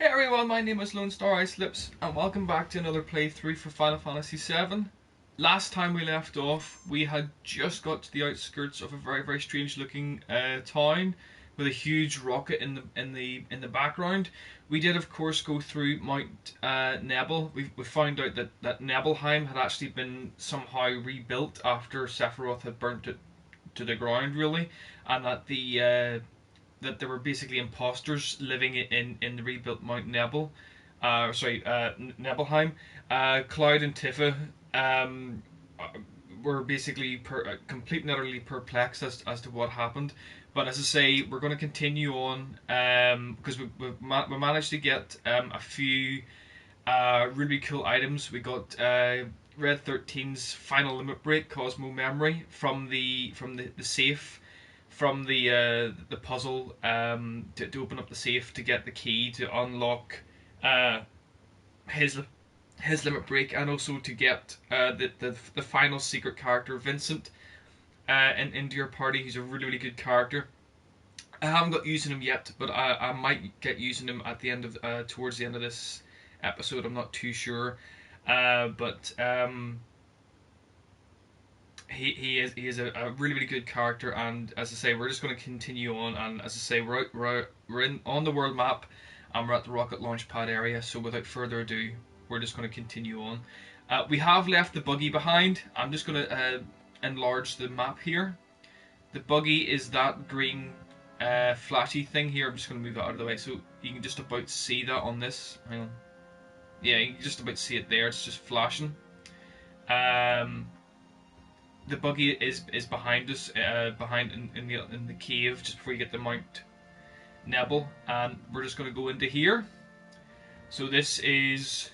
Hey everyone, my name is Lone Star Icelips, and welcome back to another playthrough for Final Fantasy VII. Last time we left off, we had just got to the outskirts of a very strange looking town with a huge rocket in the background. We did, of course, go through Mount Nebel. We found out that Nebelheim had actually been somehow rebuilt after Sephiroth had burnt it to the ground, really, and that there were basically imposters living in the rebuilt Mount Nebel. Nebelheim. Cloud and Tifa were basically completely and utterly perplexed as to what happened. But as I say, we're going to continue on because we managed to get a few really cool items. We got Red 13's final limit break, Cosmo Memory, from the safe, from the puzzle, to open up the safe to get the key to unlock his limit break, and also to get the final secret character, Vincent, into your party. He's a really good character. I haven't got using him yet, but I might get using him at the end of towards the end of this episode. I'm not too sure, but he is a really good character. And as I say, we're just going to continue on. And as I say, we're on the world map, and we're at the rocket launch pad area. So without further ado, we're just going to continue on. We have left the buggy behind. I'm just going to enlarge the map here. The buggy is that green flashy thing here. I'm just going to move it out of the way so you can just about see that on this. Hang on. Yeah, you can just about see it there. It's just flashing. The buggy is behind us, behind in the cave just before you get to Mount Nebel, and we're just going to go into here. So this is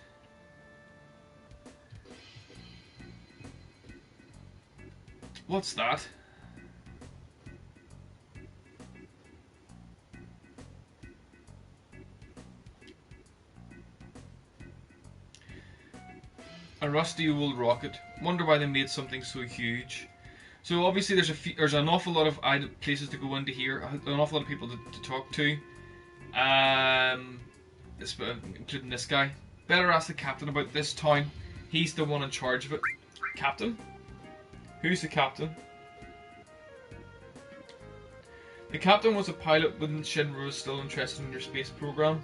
what's that? A rusty old rocket. Wonder why they made something so huge. So obviously there's an awful lot of places to go into here, an awful lot of people to talk to, including this guy. Better ask the captain about this town. He's the one in charge of it. Captain? Who's the captain? The captain was a pilot when Shinra was still interested in your space program.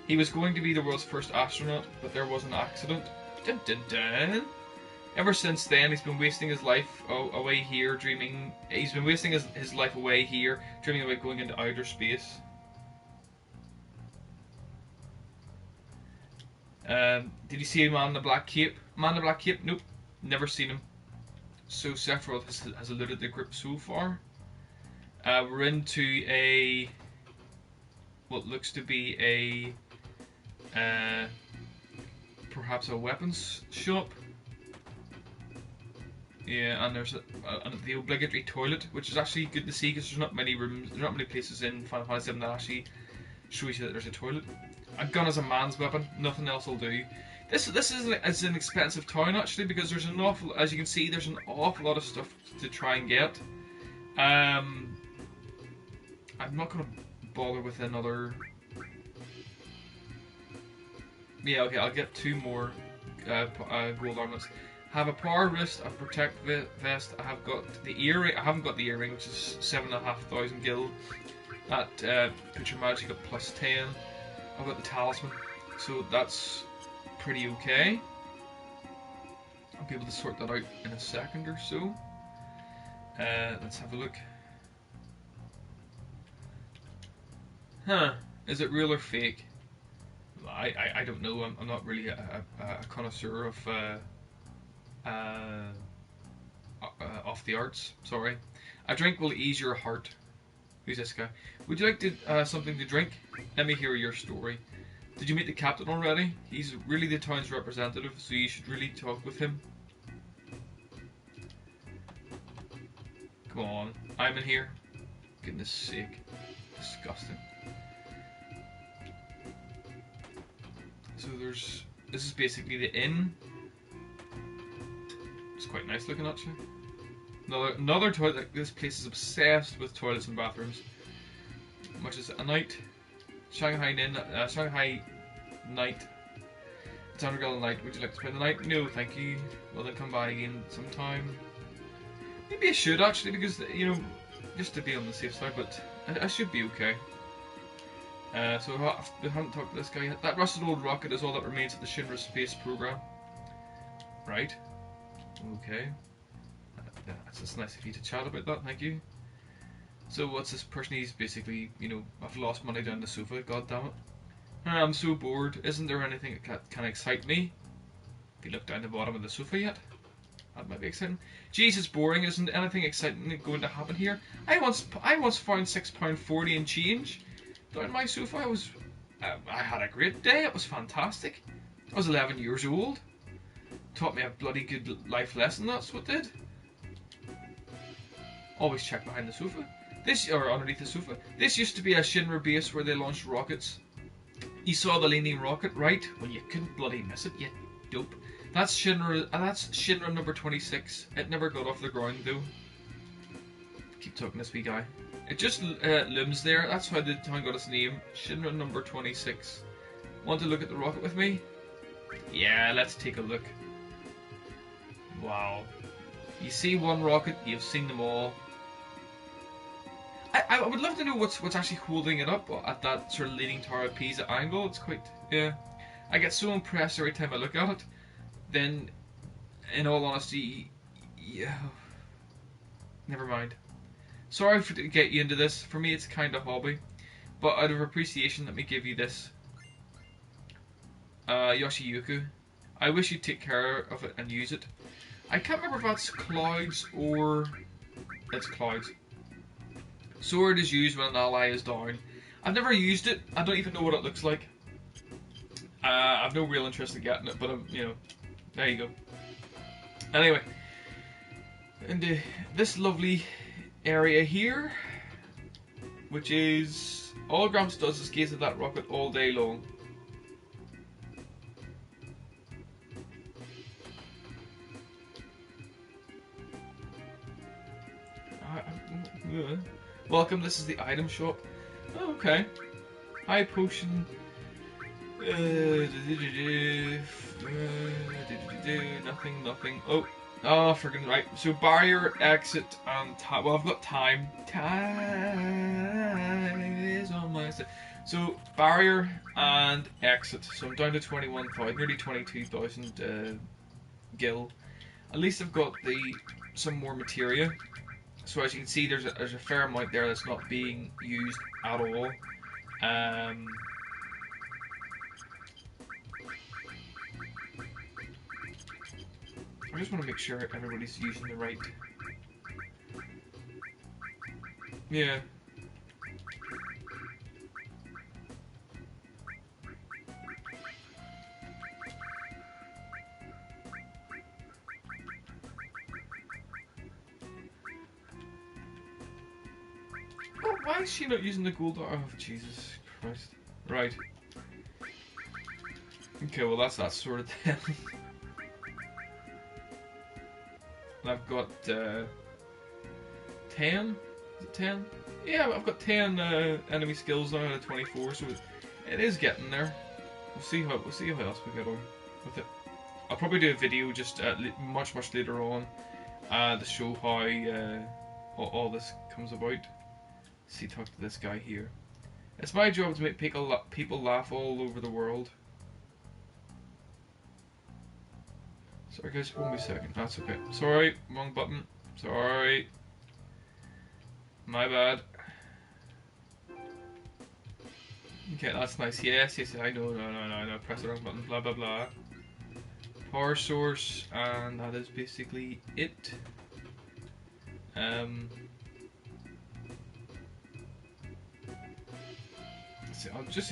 He was going to be the world's first astronaut, but there was an accident. Dun, dun, dun. Ever since then, he's been wasting his life away here, dreaming. He's been wasting his life away here, dreaming about going into outer space. Did you see a man in the black cape? Man in the black cape? Nope, never seen him. So Sephiroth has eluded the grip so far. We're into what looks to be perhaps a weapons shop. Yeah, and there's the obligatory toilet, which is actually good to see because there's not many rooms, there's not many places in Final Fantasy VII that actually shows you that there's a toilet. A gun is a man's weapon, nothing else will do. This is an expensive town actually, because there's an awful, as you can see, there's an awful lot of stuff to try and get. I'm not going to bother with another. Yeah, okay, I'll get two more gold ornaments. Have a power wrist, a protect vest. I have got the earring. I haven't got the earring, which is 7,500 gil. That puts your magic at +10. I've got the talisman, so that's pretty okay. I'll be able to sort that out in a second or so. Let's have a look. Huh? Is it real or fake? I don't know. I'm not really a connoisseur of the arts. Sorry. A drink will ease your heart. Who's this guy? Would you like to something to drink? Let me hear your story. Did you meet the captain already? He's really the town's representative, so you should really talk with him. Come on, I'm in here. Goodness sake, disgusting. So this is basically the inn. It's quite nice looking actually. Another toilet. This place is obsessed with toilets and bathrooms. Much as a night. Shanghai night. It's Undergall night. Would you like to spend the night? No, thank you. Well, then come by again sometime. Maybe I should actually, because just to be on the safe side. But I should be okay. So we haven't talked to this guy yet. That rusted old rocket is all that remains of the Shinra space program. Right. Okay. That's nice of you to chat about that. Thank you. So what's this person? He's basically, I've lost money down the sofa. God damn it. I'm so bored. Isn't there anything that can excite me? Have you looked down the bottom of the sofa yet? That might be exciting. Jeez, it's boring. Isn't anything exciting going to happen here? I once found £6.40 in change down my sofa. I had a great day. It was fantastic. I was 11 years old. Taught me a bloody good life lesson. That's what did. Always check behind the sofa. Or underneath the sofa. This used to be a Shinra base where they launched rockets. You saw the leaning rocket, right? Well, you couldn't bloody miss it, you dope. That's Shinra number 26. It never got off the ground though. Keep talking to this wee guy. It just looms there. That's how the town got its name. Shinra number 26. Want to look at the rocket with me? Yeah, let's take a look. Wow. You see one rocket, you've seen them all. I would love to know what's actually holding it up at that sort of leaning tower of Pisa angle. It's quite, yeah. I get so impressed every time I look at it. Then, in all honesty, yeah. Never mind. Sorry to get you into this. For me, it's kind of hobby. But out of appreciation, let me give you this. Yoshiyuku. I wish you'd take care of it and use it. I can't remember if that's clouds or... It's clouds. Sword is used when an ally is down. I've never used it. I don't even know what it looks like. I've no real interest in getting it, but there you go. Anyway, into this lovely area here, which is all Gramps does is gaze at that rocket all day long. Welcome, this is the item shop. Oh, okay. High potion. Nothing. Oh, friggin' right. So barrier, exit, and time. Well, I've got time. Time is on my side. So barrier and exit. So I'm down to 21,000, nearly 22,000 gil. At least I've got some more materia. So as you can see, there's a fair amount there that's not being used at all. I just want to make sure everybody's using the right. Yeah. Oh, why is she not using the gold? Oh, Jesus Christ. Right. Okay, well that's that sort of thing. And I've got 10? Is it 10? Yeah, I've got 10 enemy skills now out of 24, so it is getting there. We'll see how else we get on with it. I'll probably do a video just much later on to show how all this comes about. See, talk to this guy here. It's my job to make people laugh all over the world. Sorry guys, 1 second. That's okay. Sorry, wrong button. Sorry. My bad. Okay, that's nice. Yes, I know. No. Press the wrong button. Blah, blah, blah. Power source, and that is basically it.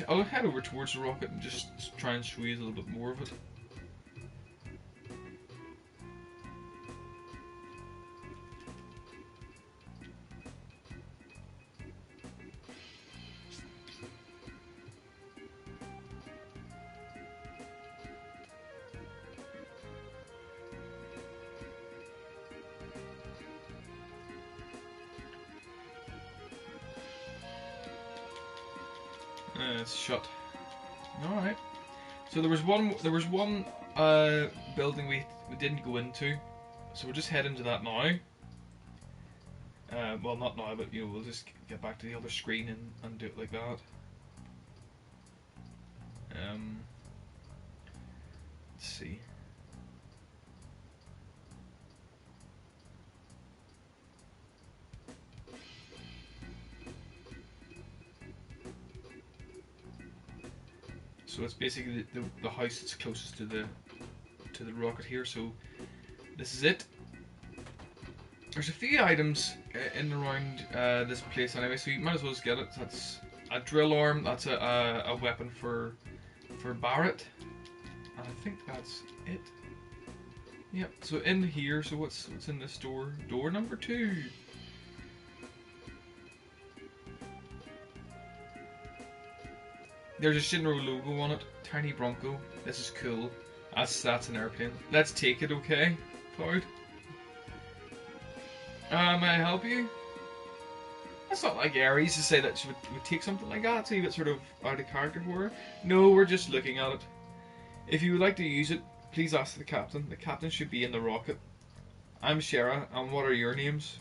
I'll head over towards the rocket and just try and show you a little bit more of it. It's shut. Alright. So there was one building we didn't go into, so we'll just head into that now. Well, not now, but you know, we'll just get back to the other screen and do it like that. Let's see. So it's basically the house that's closest to the rocket here. So this is it. There's a few items in and around this place anyway, so you might as well just get it. That's a drill arm. That's a weapon for Barrett, and I think that's it. Yep. So in here, so what's in this door? Door number 2. There's a Shinra logo on it. Tiny Bronco. This is cool. That's an airplane. Let's take it, okay, Cloud? May I help you? That's not like Aries to say that she would take something like that. It's a bit sort of out of character for her. No, we're just looking at it. If you would like to use it, please ask the captain. The captain should be in the rocket. I'm Shara, and what are your names?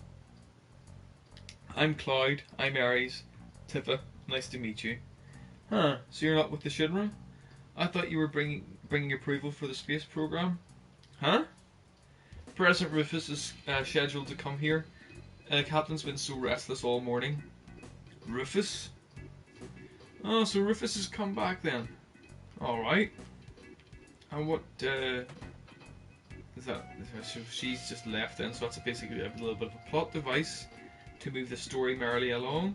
I'm Cloud. I'm Aries. Tifa, nice to meet you. Huh, so you're not with the Shinra? I thought you were bringing approval for the space program. Huh? President Rufus is scheduled to come here. The captain's been so restless all morning. Rufus? Oh, so Rufus has come back then. Alright. And what, is that? So she's just left then, so that's basically a little bit of a plot device to move the story merrily along.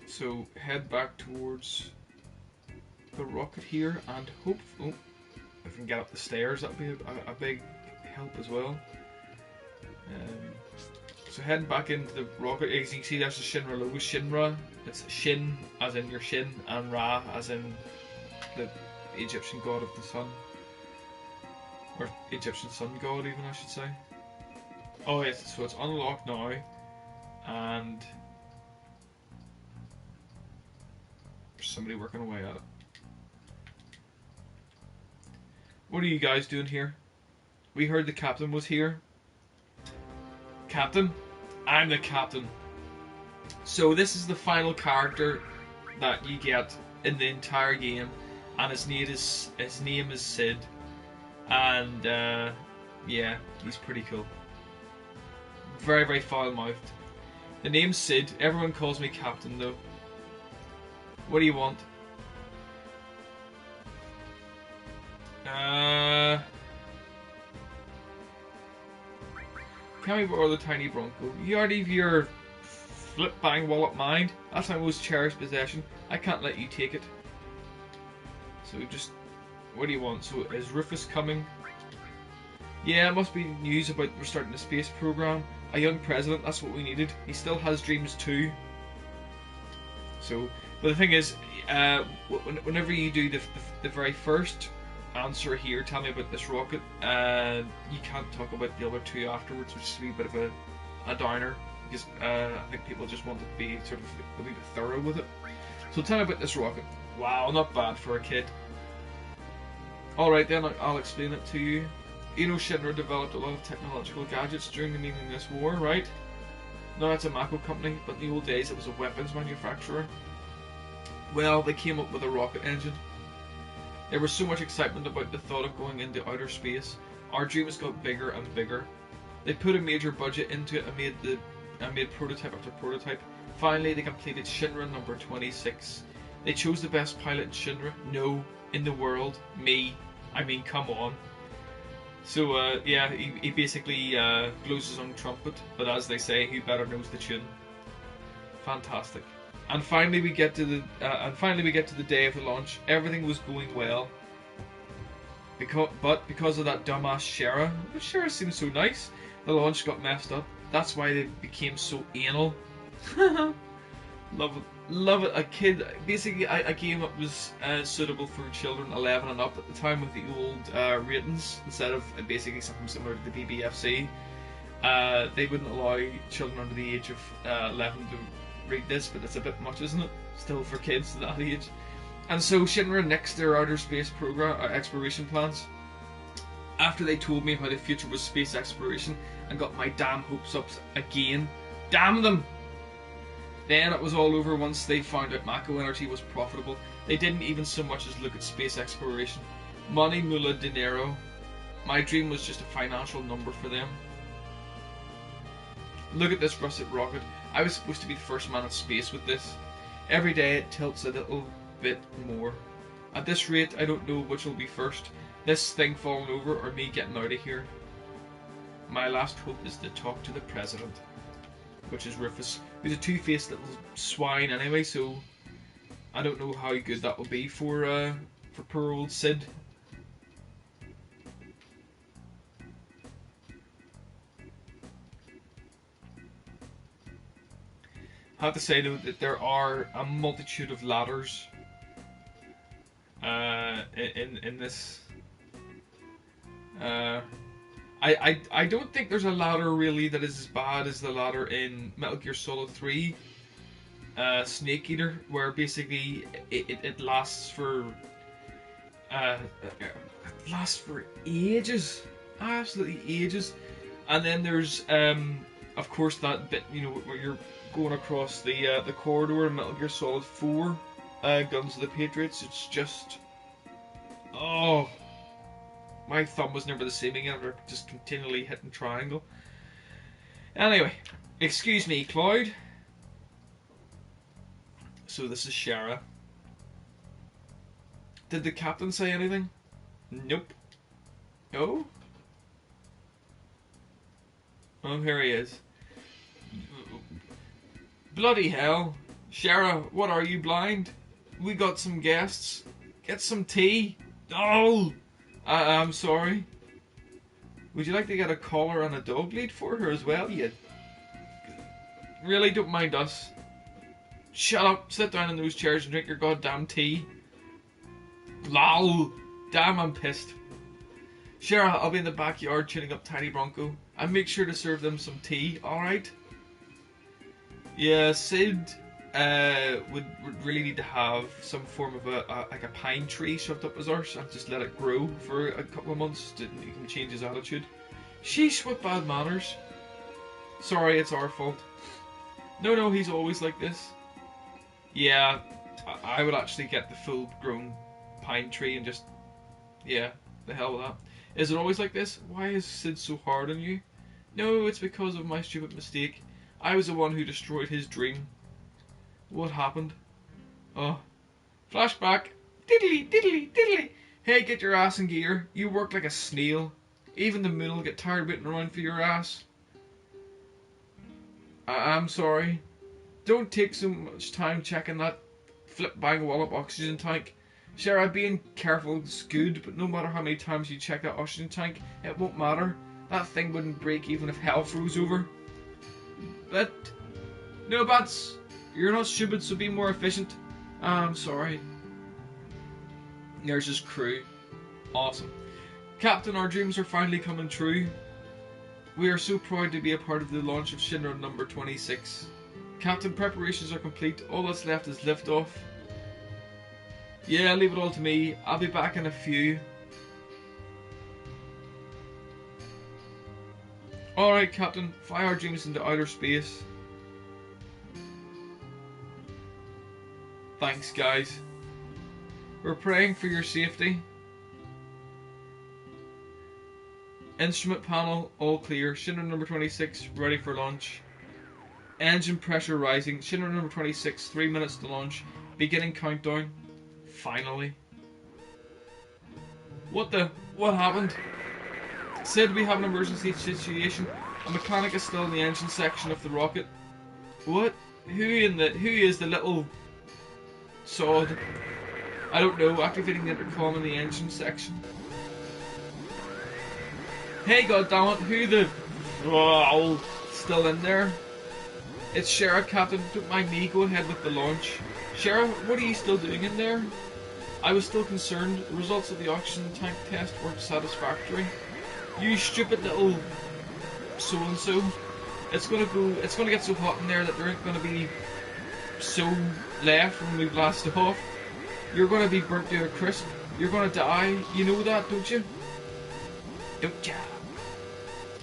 So head back towards the rocket here and hope. Oh, if I can get up the stairs, that'd be a big help as well. So heading back into the rocket, as you can see, there's the Shinra logo. Shinra, it's Shin as in your shin, and Ra as in the Egyptian god of the sun, or Egyptian sun god, even I should say. Oh yes, so it's unlocked now, and there's somebody working away at it. What are you guys doing here? We heard the captain was here. Captain? I'm the captain. So this is the final character that you get in the entire game, and his name is Sid, and yeah, he's pretty cool. Very, very foul-mouthed. The name's Sid. Everyone calls me Captain though. What do you want? Can we borrow the tiny Bronco? You already have your flip-bang wallet mind. That's my most cherished possession. I can't let you take it. So just, what do you want? So is Rufus coming? Yeah, it must be news about restarting the space program. A young president, that's what we needed. He still has dreams too. So, but the thing is, whenever you do the very first answer here, tell me about this rocket, you can't talk about the other two afterwards, which is a wee bit of a downer, because I think people just want to be sort of a wee bit thorough with it. So tell me about this rocket. Wow, not bad for a kid. Alright then, I'll explain it to you. You know, Shinra developed a lot of technological gadgets during the meaningless war, right? Now it's a Mako company, but in the old days it was a weapons manufacturer. Well, they came up with a rocket engine. There was so much excitement about the thought of going into outer space. Our dreams got bigger and bigger. They put a major budget into it and made prototype after prototype. Finally, they completed Shinra number 26. They chose the best pilot in Shinra. No, in the world. Me. I mean, come on. So, yeah, he basically blows his own trumpet, but as they say, who better knows the tune? Fantastic. And finally we get to the day of the launch. Everything was going well. But because of that dumbass Shara, but Shara seems so nice, the launch got messed up. That's why they became so anal. Love it. Love it. Basically a game that was suitable for children 11 and up at the time with the old ratings, instead of basically something similar to the BBFC. They wouldn't allow children under the age of 11 to read this, but it's a bit much, isn't it? Still for kids that age. And so Shinra nixed their outer space program exploration plans after they told me how the future was space exploration and got my damn hopes up again. Damn them! Then it was all over once they found out Mako Energy was profitable. They didn't even so much as look at space exploration. Money, moolah, dinero. My dream was just a financial number for them. Look at this russet rocket. I was supposed to be the first man in space with this. Every day it tilts a little bit more. At this rate, I don't know which will be first. This thing falling over or me getting out of here. My last hope is to talk to the president, which is Rufus, who's a two-faced little swine anyway, so I don't know how good that will be for poor old Sid. I have to say though that there are a multitude of ladders in this. I don't think there's a ladder really that is as bad as the ladder in Metal Gear Solid 3 Snake Eater, where basically it lasts for ages, absolutely ages. And then there's of course that bit, you know, where you're going across the corridor in Metal Gear Solid 4 Guns of the Patriots. It's just, oh, my thumb was never the same again after just continually hitting triangle. Anyway, excuse me, Cloud. So this is Shara. Did the captain say anything? Nope. Oh? Oh, here he is. Bloody hell. Shara, what are you, blind? We got some guests. Get some tea. Oh! I'm sorry. Would you like to get a collar and a dog lead for her as well? You really don't mind us. Shut up, sit down in those chairs and drink your goddamn tea. Lol. Damn, I'm pissed. Shara, I'll be in the backyard tuning up Tiny Bronco. And make sure to serve them some tea, alright? Yeah, Sid would really need to have some form of like a pine tree shoved up his arse and just let it grow for a couple of months to make him change his attitude. Sheesh, what bad manners. Sorry, it's our fault. No, he's always like this. Yeah, I would actually get the full grown pine tree and just, yeah, the hell with that. Is it always like this? Why is Sid so hard on you? No, it's because of my stupid mistake. I was the one who destroyed his dream. What happened? Oh. Flashback. Diddly, diddly, diddly. Hey, get your ass in gear. You work like a snail. Even the moon will get tired waiting around for your ass. I'm sorry. Don't take so much time checking that flip-bang wallop oxygen tank. Shara, being careful is good, but no matter how many times you check that oxygen tank, it won't matter. That thing wouldn't break even if hell froze over. But no buts. You're not stupid, so be more efficient. I'm sorry. There's his crew. Awesome. Captain, our dreams are finally coming true. We are so proud to be a part of the launch of Shinra number 26. Captain, preparations are complete. All that's left is liftoff. Yeah, leave it all to me. I'll be back in a few. Alright, Captain. Fly our dreams into outer space. Thanks, guys. We're praying for your safety. Instrument panel, all clear. Shinra number 26, ready for launch. Engine pressure rising. Shinra number 26, 3 minutes to launch. Beginning countdown. Finally. What happened? Sid, we have an emergency situation. A mechanic is still in the engine section of the rocket. What? Who is the little sod? I don't know. Activating the intercom in the engine section. Hey, goddammit, who the... Oh, still in there? It's Shara, Captain. Don't mind me. Go ahead with the launch. Shara, what are you still doing in there? I was still concerned. The results of the oxygen tank test weren't satisfactory. You stupid little so-and-so. It's gonna get so hot in there that there ain't gonna be so left when we blast off. You're gonna be burnt to a crisp. You're gonna die. You know that, don't you? Don't ya?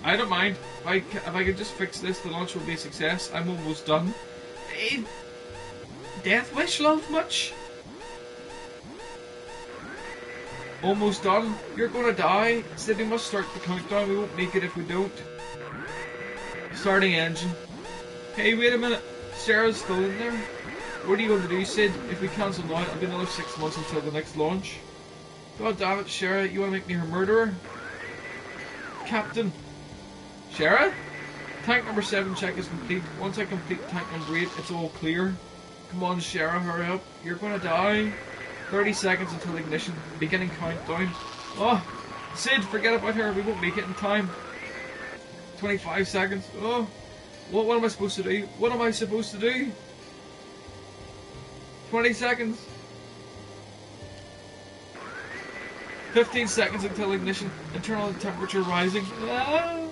I don't mind. If I could just fix this, the launch will be a success. I'm almost done. Death wish, love, much? Almost done. You're gonna die. Sid, we must start the countdown. We won't make it if we don't. Starting engine. Hey, wait a minute. Sarah's still in there. What are you going to do, Sid? If we cancel now, it'll be another 6 months until the next launch. God damn it, Sarah. You want to make me her murderer? Captain. Sarah? Tank number 7 check is complete. Once I complete tank number 8, it's all clear. Come on, Sarah, hurry up. You're gonna die. 30 seconds until ignition. Beginning countdown. Oh, Sid, forget about her. We won't make it in time. 25 seconds. Oh, what am I supposed to do? What am I supposed to do? 20 seconds. 15 seconds until ignition. Internal temperature rising. Ah.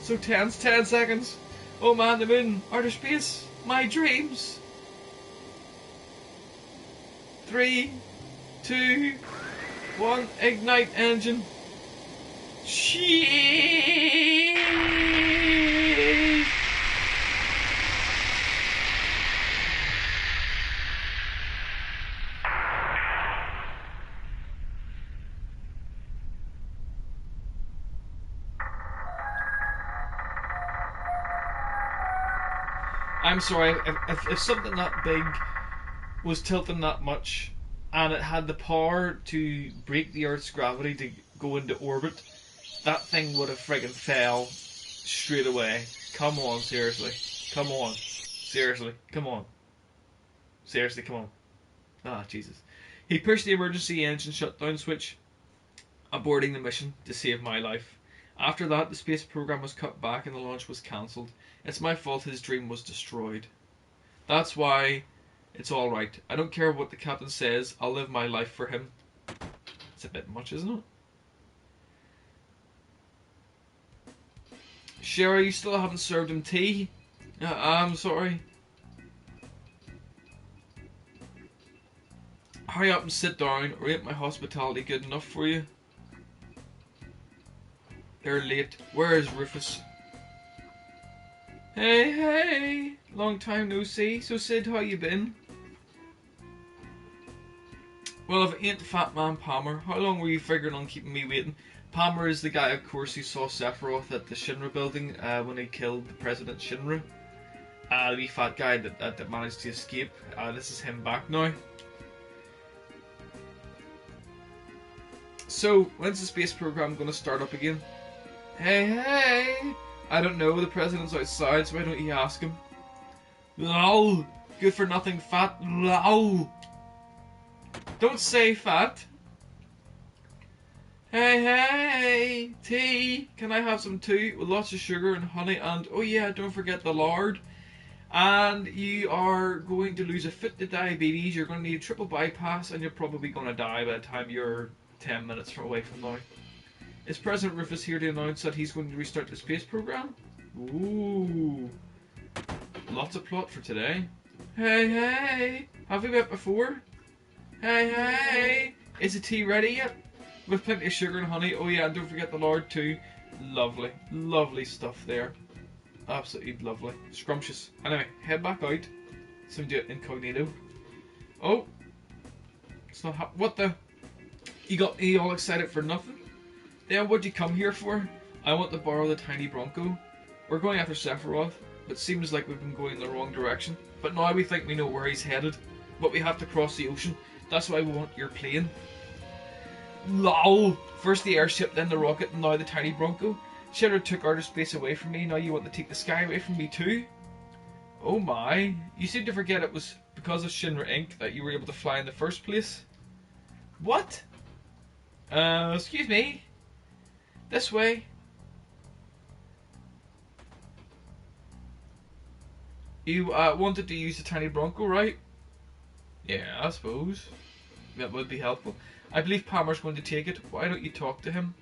So tense. 10 seconds. Oh man, the moon. Outer space. My dreams. 3, 2, 1. Ignite engine. Shit. I'm sorry, if something that big was tilting that much and it had the power to break the Earth's gravity to go into orbit, that thing would have friggin' fell straight away. Come on, seriously. Come on. Seriously, come on. Seriously, come on. Ah, Jesus. He pushed the emergency engine shutdown switch, aborting the mission to save my life. After that, the space program was cut back and the launch was cancelled. It's my fault his dream was destroyed. That's why it's alright. I don't care what the captain says, I'll live my life for him. It's a bit much, isn't it? Sherry, you still haven't served him tea? I'm sorry. Hurry up and sit down, or ain't my hospitality good enough for you? They're late. Where is Rufus? Hey, long time no see. So Sid, how you been? Well, if it ain't Fat Man Palmer, how long were you figuring on keeping me waiting? Palmer is the guy, of course, who saw Sephiroth at the Shinra building when he killed the President Shinra. The wee fat guy that managed to escape. This is him back now. So, when's the space program going to start up again? Hey! I don't know, the president's outside, so why don't you ask him? Lol! Good for nothing fat. Lol! Don't say fat! Hey! Tea! Can I have some too? With lots of sugar and honey and, oh yeah, don't forget the lard. And you are going to lose a foot to diabetes, you're going to need a triple bypass, and you're probably going to die by the time you're 10 minutes away from now. Is President Rufus here to announce that he's going to restart the space program? Ooh. Lots of plot for today. Hey! Have we met before? Hey! Is the tea ready yet? With plenty of sugar and honey. Oh yeah, and don't forget the lard too. Lovely. Lovely stuff there. Absolutely lovely. Scrumptious. Anyway, head back out. So do it incognito. Oh! It's not what the? You got me all excited for nothing? Then what'd you come here for? I want to borrow the tiny Bronco. We're going after Sephiroth, but seems like we've been going in the wrong direction. But now we think we know where he's headed. But we have to cross the ocean. That's why we want your plane. LOL! First the airship, then the rocket, and now the tiny Bronco. Shinra took outer space away from me, now you want to take the sky away from me too? Oh my. You seem to forget it was because of Shinra Inc. that you were able to fly in the first place. What? Excuse me? This way. You wanted to use the tiny Bronco, right? Yeah, I suppose. That would be helpful. I believe Palmer's going to take it. Why don't you talk to him?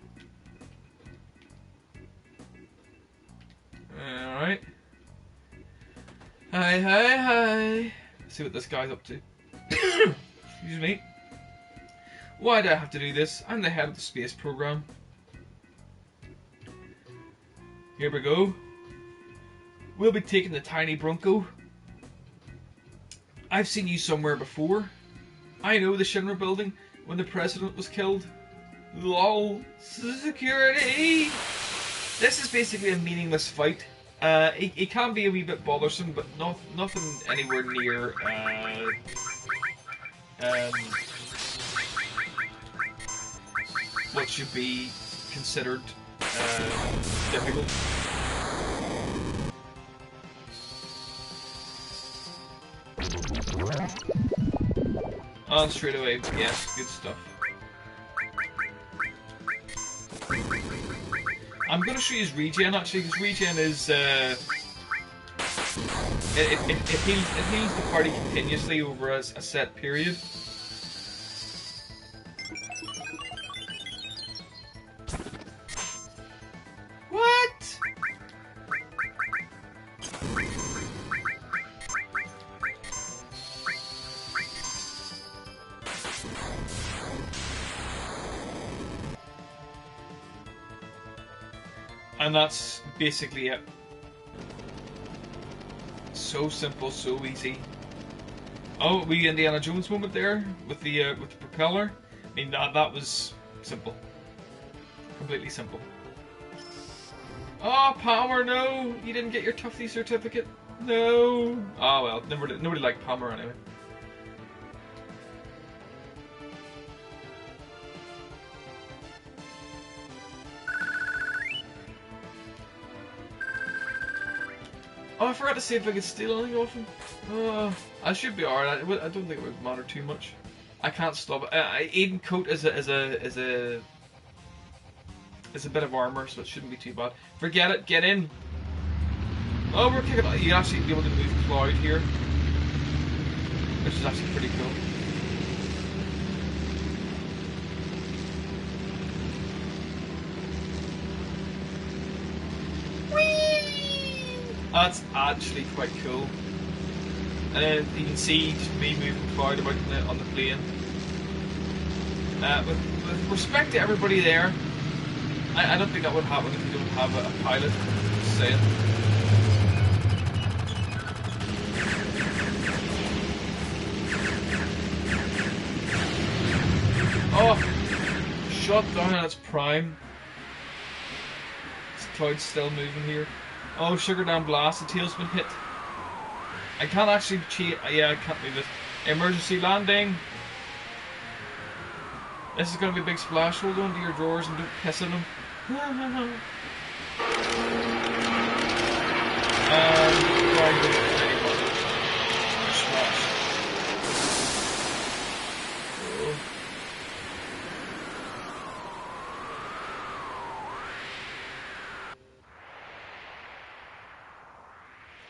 Alright. Hi, hi, hi. Let's see what this guy's up to. Excuse me. Why do I have to do this? I'm the head of the space program. Here we go. We'll be taking the tiny Bronco. I've seen you somewhere before. I know the Shinra building when the president was killed. LOL. Security! This is basically a meaningless fight. It can be a wee bit bothersome, but nothing anywhere near what should be considered difficult. And straight away, yes, good stuff. I'm going to show you his regen actually, because regen is it heals the party continuously over a set period. What? And that's basically it. So simple, so easy. Oh, we Indiana Jones moment there with the propeller. I mean that was simple, completely simple. Oh, Palmer, no! You didn't get your Tuffy certificate. No. Oh well, nobody liked Palmer anyway. Oh, I forgot to see if I could steal anything off him. Oh, I should be alright. I don't think it would matter too much. I can't stop it. Aiden coat is a bit of armor, so it shouldn't be too bad. Forget it. Get in. Oh, we're kicking. You actually be able to move Cloud here, which is actually pretty cool. That's actually quite cool. And you can see just me moving Cloud about on the plane. With respect to everybody there, I don't think that would happen if you don't have a pilot. Just saying. Oh! Shut down at its prime. This Cloud's still moving here. Oh, Sugar Down Blast, the tail's been hit. I can't actually cheat. Yeah, I can't move it. Emergency landing. This is going to be a big splash. Hold on to your drawers and don't piss in them.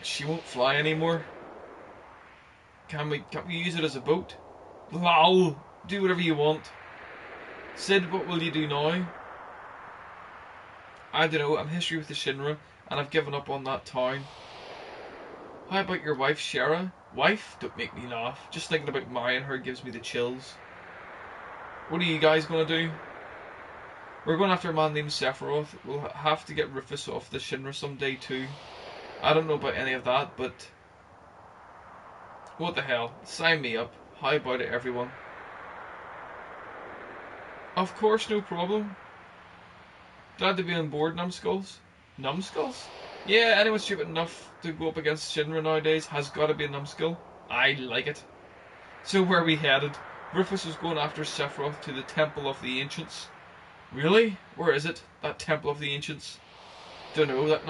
She won't fly anymore. Can't we use it as a boat? LOL! Do whatever you want. Sid, what will you do now? I don't know, I'm history with the Shinra, and I've given up on that town. How about your wife, Shara? Wife? Don't make me laugh. Just thinking about marrying her gives me the chills. What are you guys gonna do? We're going after a man named Sephiroth. We'll have to get Rufus off the Shinra someday too. I don't know about any of that, but what the hell? Sign me up. How about it, everyone? Of course, no problem. Glad to be on board, numbskulls. Numbskulls? Yeah, anyone stupid enough to go up against Shinra nowadays has got to be a numbskull. I like it. So where are we headed? Rufus was going after Sephiroth to the Temple of the Ancients. Really? Where is it? That Temple of the Ancients? Don't know. That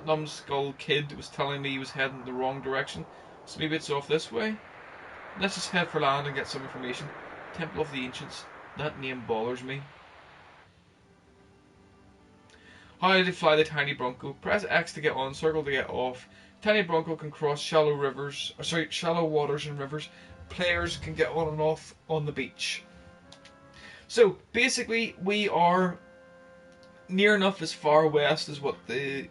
numbskull kid was telling me he was heading the wrong direction. So maybe it's off this way? Let's just head for land and get some information. Temple of the Ancients. That name bothers me. How do they fly the tiny Bronco? Press X to get on, circle to get off. Tiny Bronco can cross shallow waters and rivers. Players can get on and off on the beach. So basically, we are near enough as far west as what the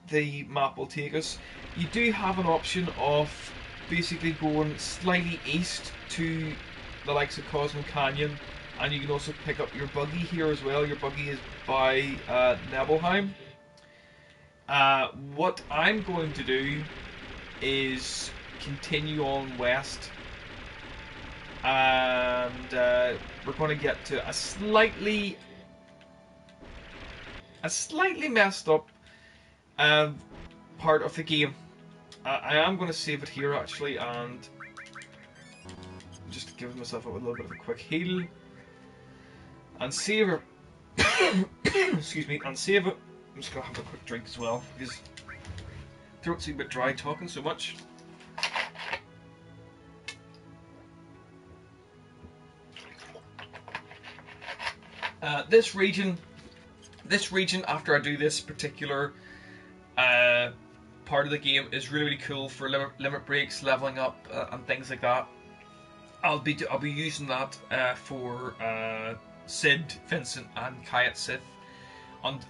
the map will take us. You do have an option of basically going slightly east to the likes of Cosmo Canyon, and you can also pick up your buggy here as well. Your buggy is by Nebelheim. What I'm going to do is continue on west, and we're going to get to a slightly messed up part of the game. I am going to save it here actually, and just give myself a little bit of a quick heal and save it. Excuse me, and save it. I'm just going to have a quick drink as well because throat's a bit dry talking so much. This region, after I do this particular part of the game, is really, really cool for limit breaks, leveling up, and things like that. I'll be using that for Sid, Vincent, and Kayat Sith.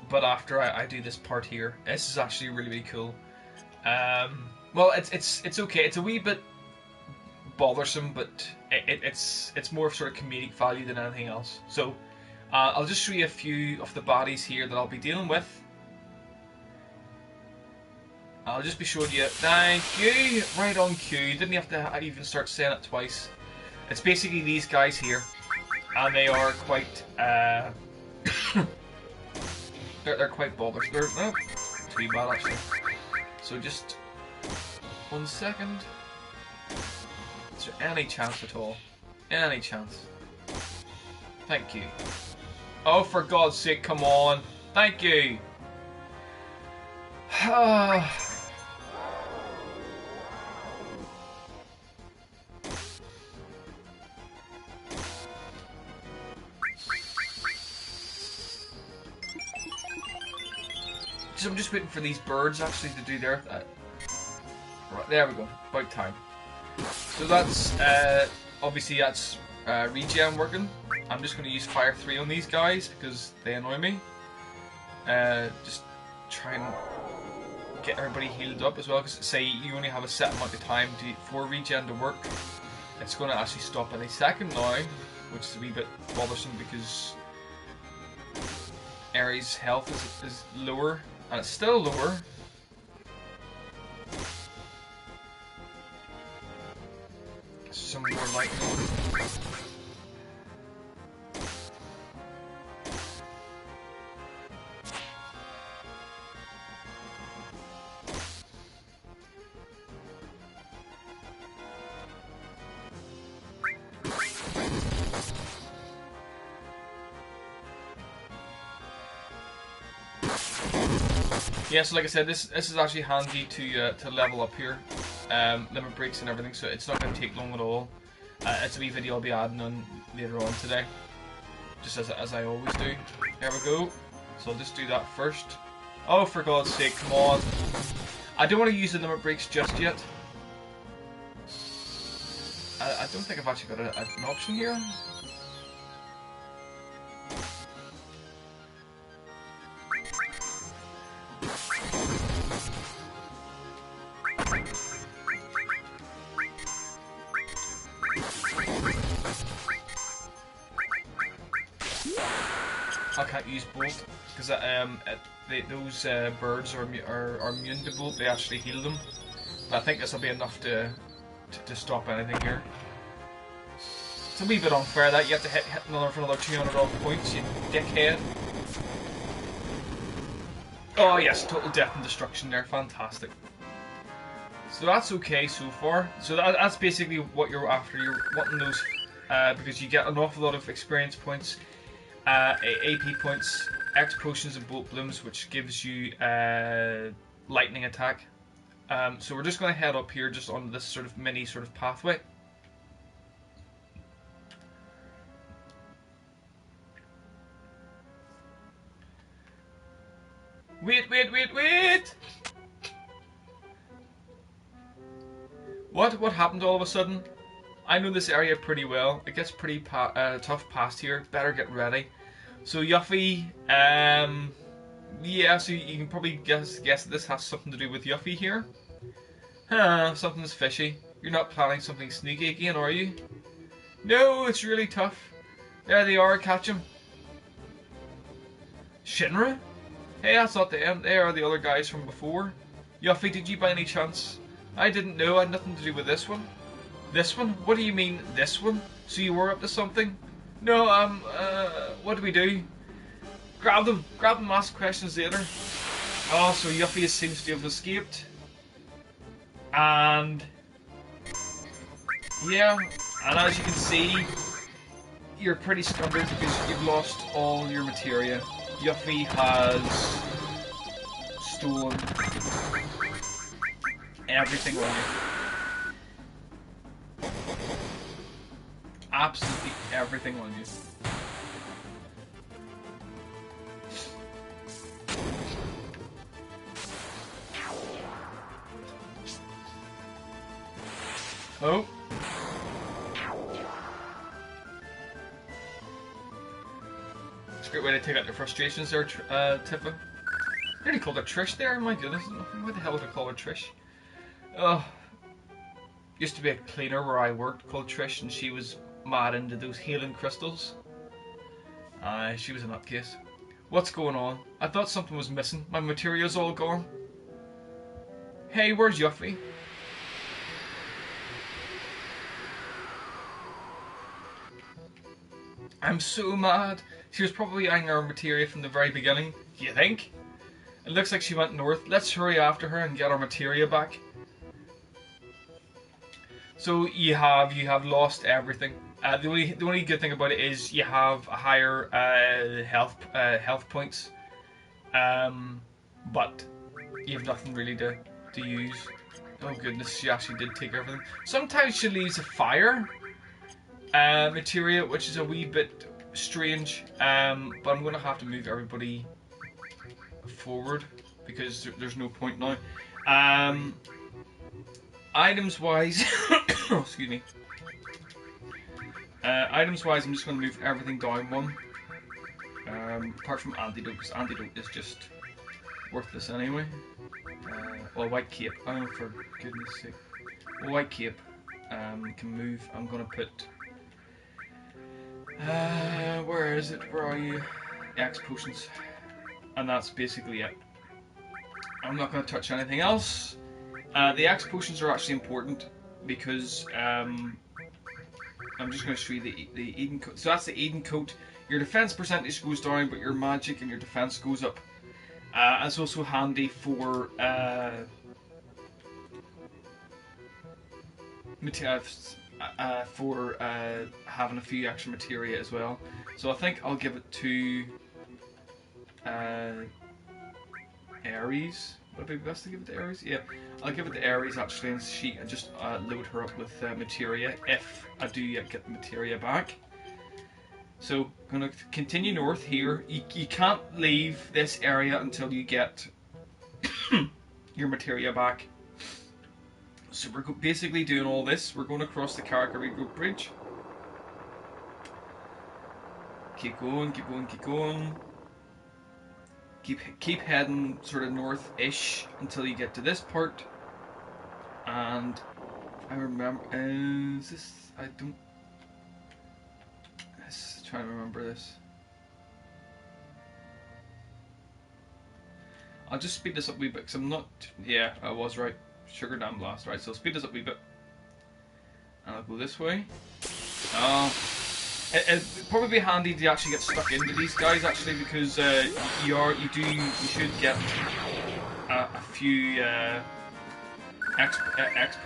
But after I do this part here, this is actually really, really cool. Well, it's okay. It's a wee bit bothersome, but it's more sort of comedic value than anything else. So I'll just show you a few of the bodies here that I'll be dealing with. I'll just be showing you. Thank you. Right on cue. Didn't have to even start saying it twice. It's basically these guys here, and they are quite they're quite bothersome. They're not too bad actually. So just 1 second. Is there any chance at all? Any chance? Thank you. Oh, for God's sake, come on. Thank you. I'm just waiting for these birds actually to do their... right, there we go. About time. So that's... obviously that's regen working. I'm just going to use Fire 3 on these guys because they annoy me. Just try and get everybody healed up as well, because say you only have a set amount of time for regen to work. It's going to actually stop any second now, which is a wee bit bothersome because Ares' health is lower, and it's still lower. Some more lightning. Yeah, so like I said, this is actually handy to level up here, limit breaks and everything, so it's not going to take long at all. It's a wee video I'll be adding on later on today, just as I always do. There we go. So I'll just do that first. Oh, for God's sake, come on! I don't want to use the limit breaks just yet. I don't think I've actually got an option here. I can't use bolt because those birds are immune to bolt. They actually heal them. But I think this will be enough to stop anything here. It's a wee bit unfair that you have to hit for another 200 odd points, you dickhead. Oh yes, total death and destruction there, fantastic. So that's okay so far. So that's basically what you're after. You're wanting those because you get an awful lot of experience points. AP points, X potions and bolt blooms, which gives you lightning attack. So we're just going to head up here, just on this sort of mini pathway. Wait! What happened all of a sudden? I know this area pretty well. It gets pretty tough past here. Better get ready. So Yuffie, Yeah, so you can probably guess that this has something to do with Yuffie here. Huh, something's fishy. You're not planning something sneaky again, are you? No, it's really tough. There they are, catch him. Shinra? Hey, that's not them. They are the other guys from before. Yuffie, did you by any chance? I didn't know. I had nothing to do with this one. This one? What do you mean, this one? So you were up to something? No, what do we do? Grab them, ask questions later. Oh, so Yuffie seems to have escaped. And yeah, and as you can see, you're pretty scundered because you've lost all your materia. Yuffie has stolen everything on you. Absolutely everything on you. Oh. It's a great way to take out your frustrations there, Tippa. I nearly called her Trish there, my goodness. Why the hell would I call her Trish? Oh. Used to be a cleaner where I worked called Trish, and she was mad into those healing crystals. She was a nutcase. What's going on? I thought something was missing. My material's all gone. Hey, where's Yuffie? I'm so mad. She was probably eyeing our materia from the very beginning. You think? It looks like she went north. Let's hurry after her and get our materia back. So you have lost everything. The only good thing about it is you have a higher health points, but you have nothing really to use. Oh goodness, she actually did take everything. Sometimes she leaves a fire materia, which is a wee bit strange, but I'm going to have to move everybody forward because there's no point now. Items wise, oh, excuse me. Items wise, I'm just going to move everything down one. Apart from antidote, because antidote is just worthless anyway. Well, white cape. Oh, for goodness sake. Well, white cape can move. I'm going to put. Where is it? Where are you? X potions. And that's basically it. I'm not going to touch anything else. The X potions are actually important because I'm just going to show you the Eden coat. So that's the Eden coat. Your defense percentage goes down, but your magic and your defense goes up. And it's also handy for having a few extra materia as well. So I think I'll give it to Ares. Would it be best to give it to Ares? Yeah, I'll give it to Ares actually, and she can just load her up with materia if I do get the materia back. So I'm going to continue north here. You can't leave this area until you get your materia back. So we're basically doing all this. We're going across the Karakuri Bridge. Keep going, keep going, keep going. Keep heading sort of north-ish until you get to this part. And I remember, is this? I don't. Let's try to remember this. I'll just speed this up a wee bit because I'm not. Yeah, I was right. Sugar Dam Blast. Right, so I'll speed this up a wee bit. And I'll go this way. It'd probably be handy to actually get stuck into these guys actually because you should get a few X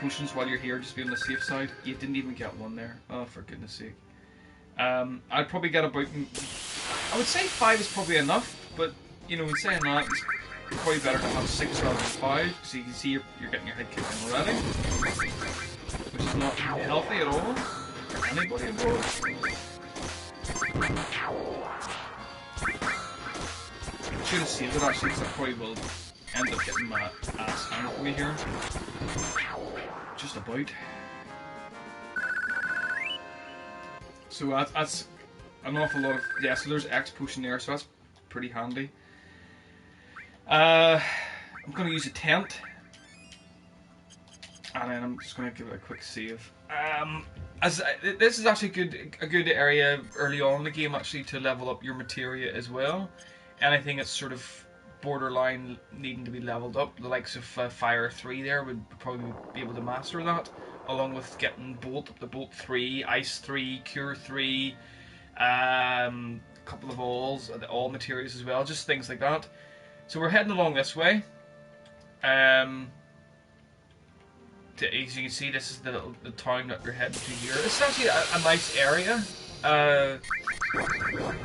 potions while you're here, just be on the safe side. You didn't even get one there. Oh, for goodness sake. I'd probably get about. I would say 5 is probably enough, but you know, in saying that, it's probably better to have 6 rather than 5, so you can see you're getting your head kicked in already, which is not healthy at all for anybody involved. Should have saved it actually, because I probably will end up getting my ass handed to me here. Just about. So that's an awful lot of. Yeah, so there's X potion there, so that's pretty handy. I'm going to use a tent, and then I'm just going to give it a quick save. This is actually a good area early on in the game actually to level up your materia as well. Anything that's sort of borderline needing to be leveled up, the likes of Fire 3 there would probably be able to master that, along with getting Bolt up to Bolt 3, Ice 3, Cure 3, a couple of all materials as well, just things like that. So we're heading along this way. As you can see, this is the town that we're heading to here. It's actually a nice area,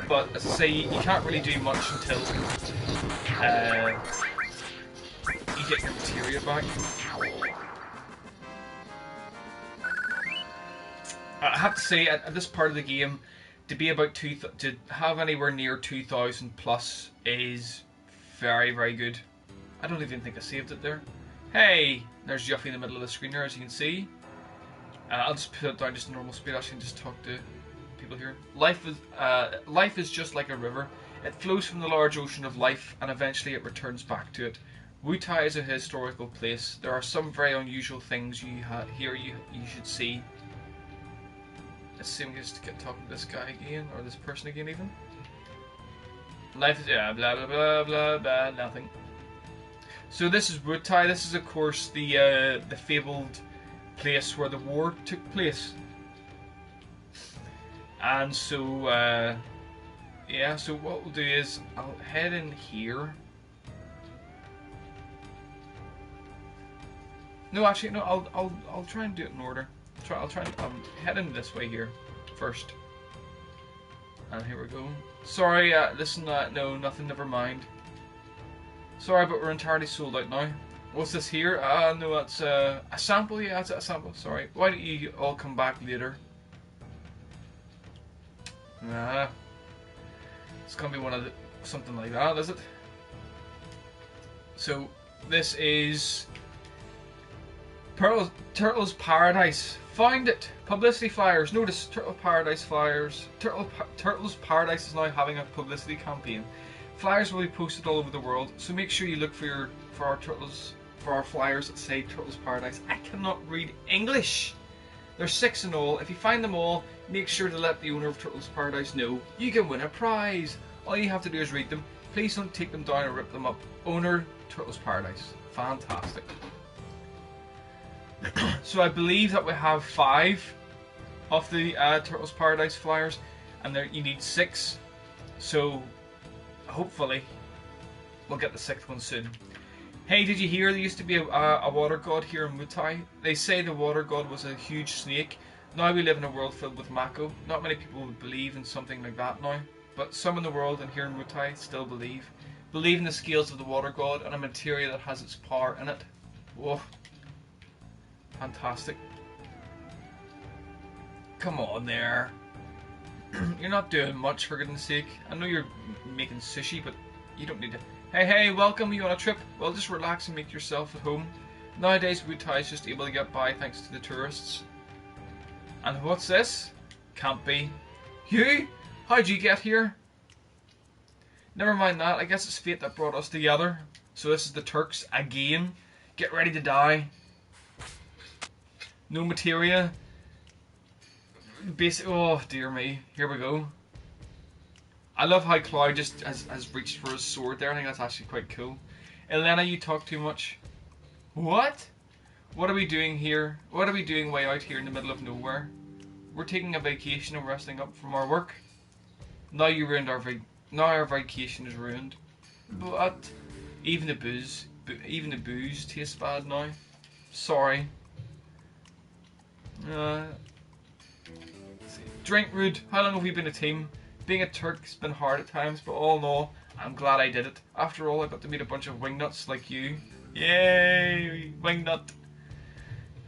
but as I say, you can't really do much until you get your materia back. I have to say, at this part of the game, to be about to have anywhere near 2,000 plus is very, very good. I don't even think I saved it there. Hey, there's Yuffie in the middle of the screen there, as you can see. I'll just put it down just normal speed. I can just talk to people here. Life is just like a river. It flows from the large ocean of life, and eventually it returns back to it. Wutai is a historical place. There are some very unusual things you should see. Let's see, I'm just get talking to this guy again, or this person again even. Life is blah blah blah blah blah nothing. So this is Wutai. This is of course the fabled place where the war took place. And so yeah, so what we'll do is I'll head in here. No, actually no, I'll try and do it in order. I'll try and head in this way here first. And here we go. Sorry, listen, no, nothing, never mind. Sorry, but we're entirely sold out now. What's this here? No, that's a sample. Yeah, that's a sample. Sorry. Why don't you all come back later? Nah. It's gonna be something like that, is it? So, this is Turtle's Paradise. Find it! Publicity flyers. Notice Turtle Paradise flyers. Turtle's Paradise is now having a publicity campaign. Flyers will be posted all over the world, so make sure you look for our flyers that say Turtle's Paradise. I cannot read English. There's 6 in all. If you find them all, make sure to let the owner of Turtle's Paradise know. You can win a prize. All you have to do is read them. Please don't take them down or rip them up. Owner Turtle's Paradise. Fantastic. So I believe that we have 5 of the Turtles Paradise flyers, and you need 6. So hopefully we'll get the 6th one soon. Hey, did you hear there used to be a water god here in Wutai? They say the water god was a huge snake. Now we live in a world filled with Mako. Not many people would believe in something like that now, but some in the world and here in Wutai still believe. Believe in the scales of the water god and a materia that has its power in it. Whoa. Fantastic. Come on there. You're not doing much, for goodness sake. I know you're making sushi, but you don't need to. Hey, welcome. You on a trip? Well, just relax and make yourself at home. Nowadays, Wutai is just able to get by thanks to the tourists. And what's this? Can't be. You? How'd you get here? Never mind that. I guess it's fate that brought us together. So this is the Turks again. Get ready to die. No materia. Oh dear me. Here we go. I love how Cloud just has reached for his sword there. I think that's actually quite cool. Elena, you talk too much. What? What are we doing here? What are we doing way out here in the middle of nowhere? We're taking a vacation and resting up from our work. Now you ruined now our vacation is ruined. But even the booze tastes bad now. Sorry. Drink Rude, how long have we been a team? Being a Turk's been hard at times, but all in all, I'm glad I did it. After all, I got to meet a bunch of wingnuts like you. Yay, wingnut.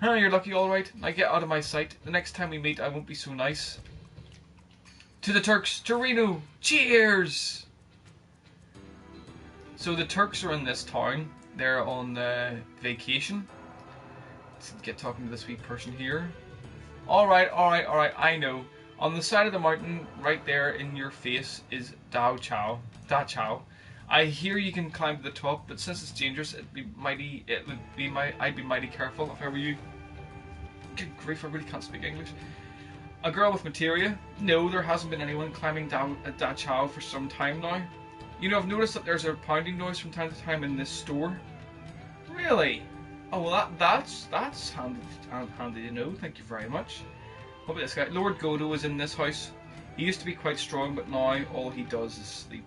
Huh, you're lucky alright. Now get out of my sight. The next time we meet, I won't be so nice. To the Turks, Torino, cheers! So the Turks are in this town. They're on vacation. Let's get talking to this wee person here. Alright, I know. On the side of the mountain, right there in your face, is Da Chao. I hear you can climb to the top, but since it's dangerous, I'd be mighty careful if I were you. Good grief, I really can't speak English. A girl with materia? No, there hasn't been anyone climbing down that child for some time now. You know, I've noticed that there's a pounding noise from time to time in this store. Really? Oh, well, that's handy to know. Thank you very much. What about this guy? Lord Godo is in this house. He used to be quite strong, but now all he does is sleep.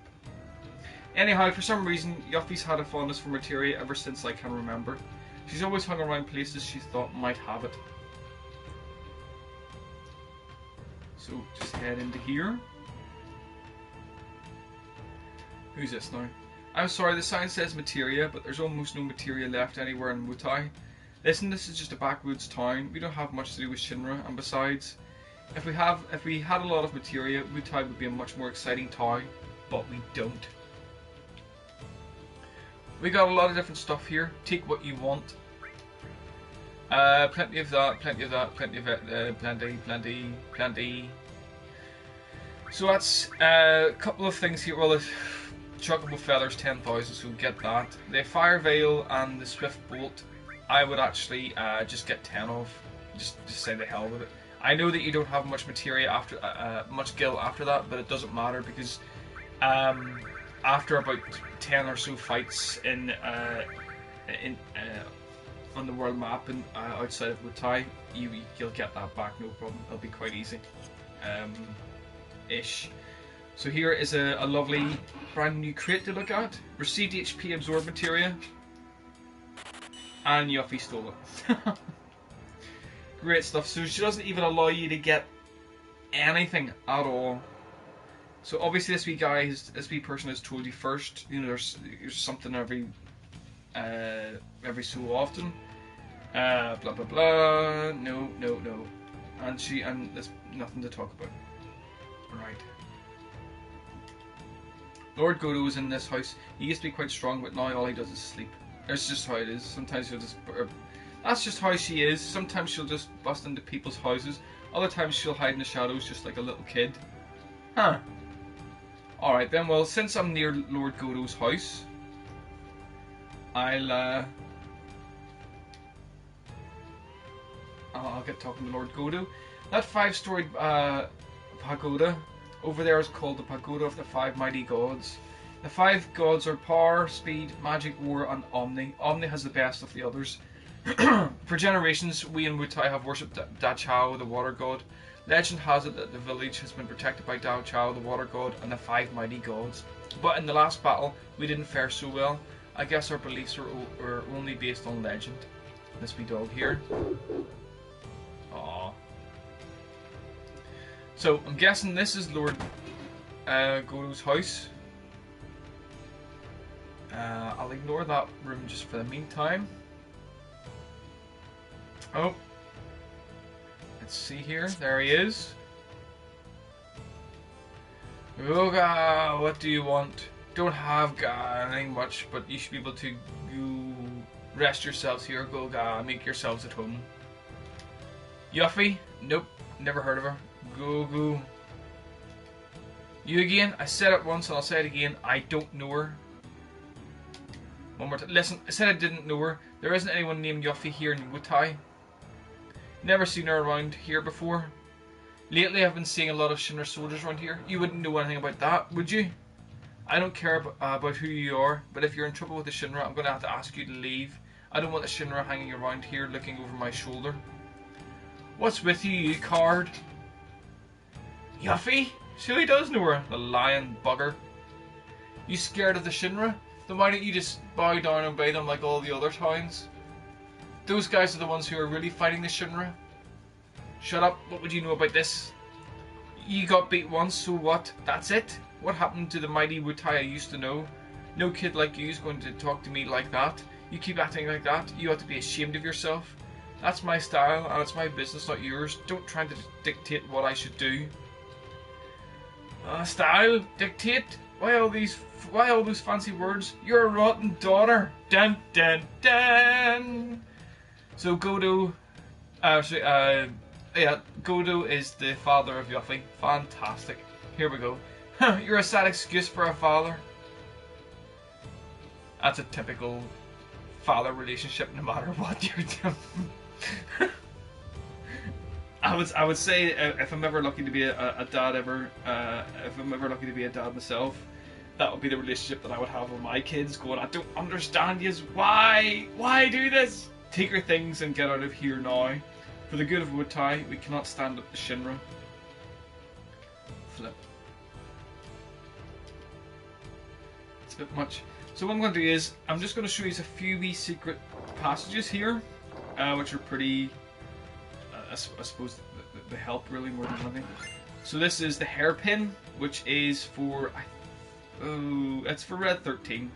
Anyhow, for some reason, Yuffie's had a fondness for materia ever since I can remember. She's always hung around places she thought might have it. So, just head into here. Who's this now? I'm sorry, the sign says materia, but there's almost no materia left anywhere in Wutai. Listen, this is just a backwoods town. We don't have much to do with Shinra, and besides, if we had a lot of materia, Wutai would be a much more exciting town, but we don't. We got a lot of different stuff here. Take what you want. Plenty of that, plenty of that, plenty of it, plenty. So that's a couple of things here. Well, the Chuckable Feathers 10,000, so get that. The Fire Veil and the Swift Bolt, I would actually just get 10 of. Just say the hell with it. I know that you don't have much materia after, much gil after that, but it doesn't matter because after about 10 or so fights on the world map and outside of Wutai, you'll get that back, no problem. It'll be quite easy, ish. So here is a lovely brand new crate to look at. Received HP absorb materia, and Yuffie stole it. Great stuff. So she doesn't even allow you to get anything at all. So obviously this wee person has told you first. You know, there's something every so often. Blah blah blah. No. And there's nothing to talk about. Right. Lord Godo is in this house. He used to be quite strong, but now all he does is sleep. That's just how it is. Sometimes he'll just. That's just how she is. Sometimes she'll just bust into people's houses. Other times she'll hide in the shadows just like a little kid. Huh. Alright then, well, since I'm near Lord Godo's house, I'll get talking to Lord Godo. That 5-storied pagoda over there is called the Pagoda of the 5 Mighty Gods. The 5 gods are Power, Speed, Magic, War, and Omni. Omni has the best of the others. For generations, we in Wutai have worshipped Da Chao, the water god. Legend has it that the village has been protected by Da Chao, the water god, and the 5 mighty gods. But in the last battle, we didn't fare so well. I guess our beliefs are only based on legend. This wee dog here. Aww. So, I'm guessing this is Lord Godo's house. I'll ignore that room just for the meantime. Oh. Let's see here. There he is. Goga, what do you want? Don't have anything much, but you should be able to go rest yourselves here. Goga, make yourselves at home. Yuffie? Nope, never heard of her. Go. You again? I said it once and I'll say it again. I don't know her. One more time. Listen, I said I didn't know her. There isn't anyone named Yuffie here in Wutai. Never seen her around here before. Lately I've been seeing a lot of Shinra soldiers around here. You wouldn't know anything about that, would you? I don't care about who you are, but if you're in trouble with the Shinra, I'm going to have to ask you to leave. I don't want the Shinra hanging around here looking over my shoulder. What's with you, you coward? Yuffie? So he does know her, the lying bugger. You scared of the Shinra? Then why don't you just bow down and obey them like all the other towns? Those guys are the ones who are really fighting the Shinra. Shut up, what would you know about this? You got beat once, so what? That's it? What happened to the mighty Wutai I used to know? No kid like you is going to talk to me like that. You keep acting like that, you ought to be ashamed of yourself. That's my style, and it's my business, not yours. Don't try to dictate what I should do. Style? Dictate? Why all those fancy words? You're a rotten daughter. Dun dun dun. So Godo, Godo is the father of Yuffie. Fantastic. Here we go. You're a sad excuse for a father. That's a typical father relationship, no matter what you're doing. I would say if I'm ever lucky to be a dad if I'm ever lucky to be a dad myself, that would be the relationship that I would have with my kids. Going, I don't understand you. Why do this? Take your things and get out of here now. For the good of Woodtie, we cannot stand up to Shinra. Flip. It's a bit much. So what I'm going to do is, I'm just going to show you a few wee secret passages here, which are pretty, I suppose, they help really more than anything. So this is the hairpin, which is for, it's for Red 13.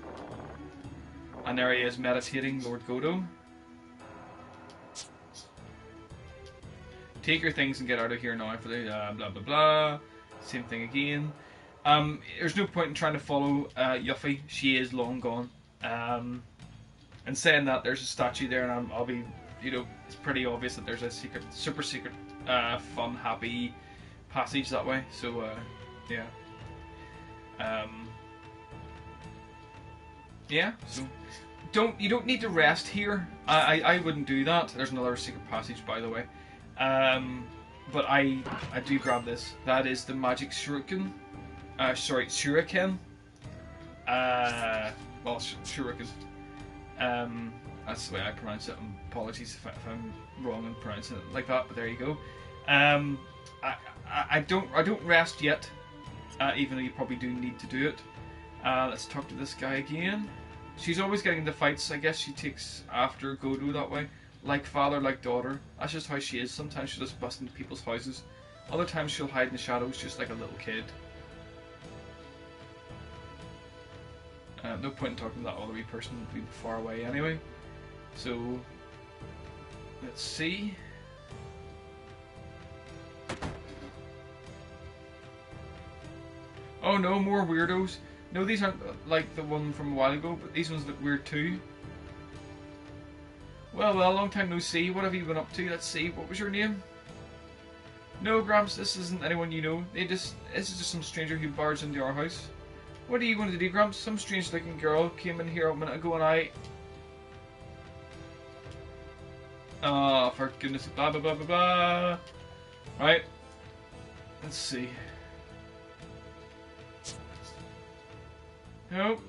And there he is meditating, Lord Godo. Take your things and get out of here now for the blah blah blah. Same thing again. There's no point in trying to follow Yuffie. She is long gone. And saying that, there's a statue there, and I'll be, it's pretty obvious that there's a secret, super secret, fun, happy passage that way. So yeah. Yeah. So you don't need to rest here. I wouldn't do that. There's another secret passage, by the way. But I do grab this. That is the magic shuriken. Shuriken. Well, shuriken. That's the way I pronounce it. Apologies if I'm wrong in pronouncing it like that, but there you go. I don't rest yet, even though you probably do need to do it. Let's talk to this guy again. She's always getting into fights. I guess she takes after Godo that way. Like father, like daughter. That's just how she is. Sometimes she'll just bust into people's houses. Other times she'll hide in the shadows just like a little kid. No point in talking to that other wee person, be far away anyway. So, let's see. Oh no, more weirdos. No, these aren't like the one from a while ago, but these ones look weird too. Well, long time no see. What have you been up to? Let's see. What was your name? No, Gramps, this isn't anyone you know. This is just some stranger who barged into our house. What are you going to do, Gramps? Some strange-looking girl came in here a minute ago, and I... Oh, for goodness, blah, blah, blah, blah, blah. Right. Let's see. Nope.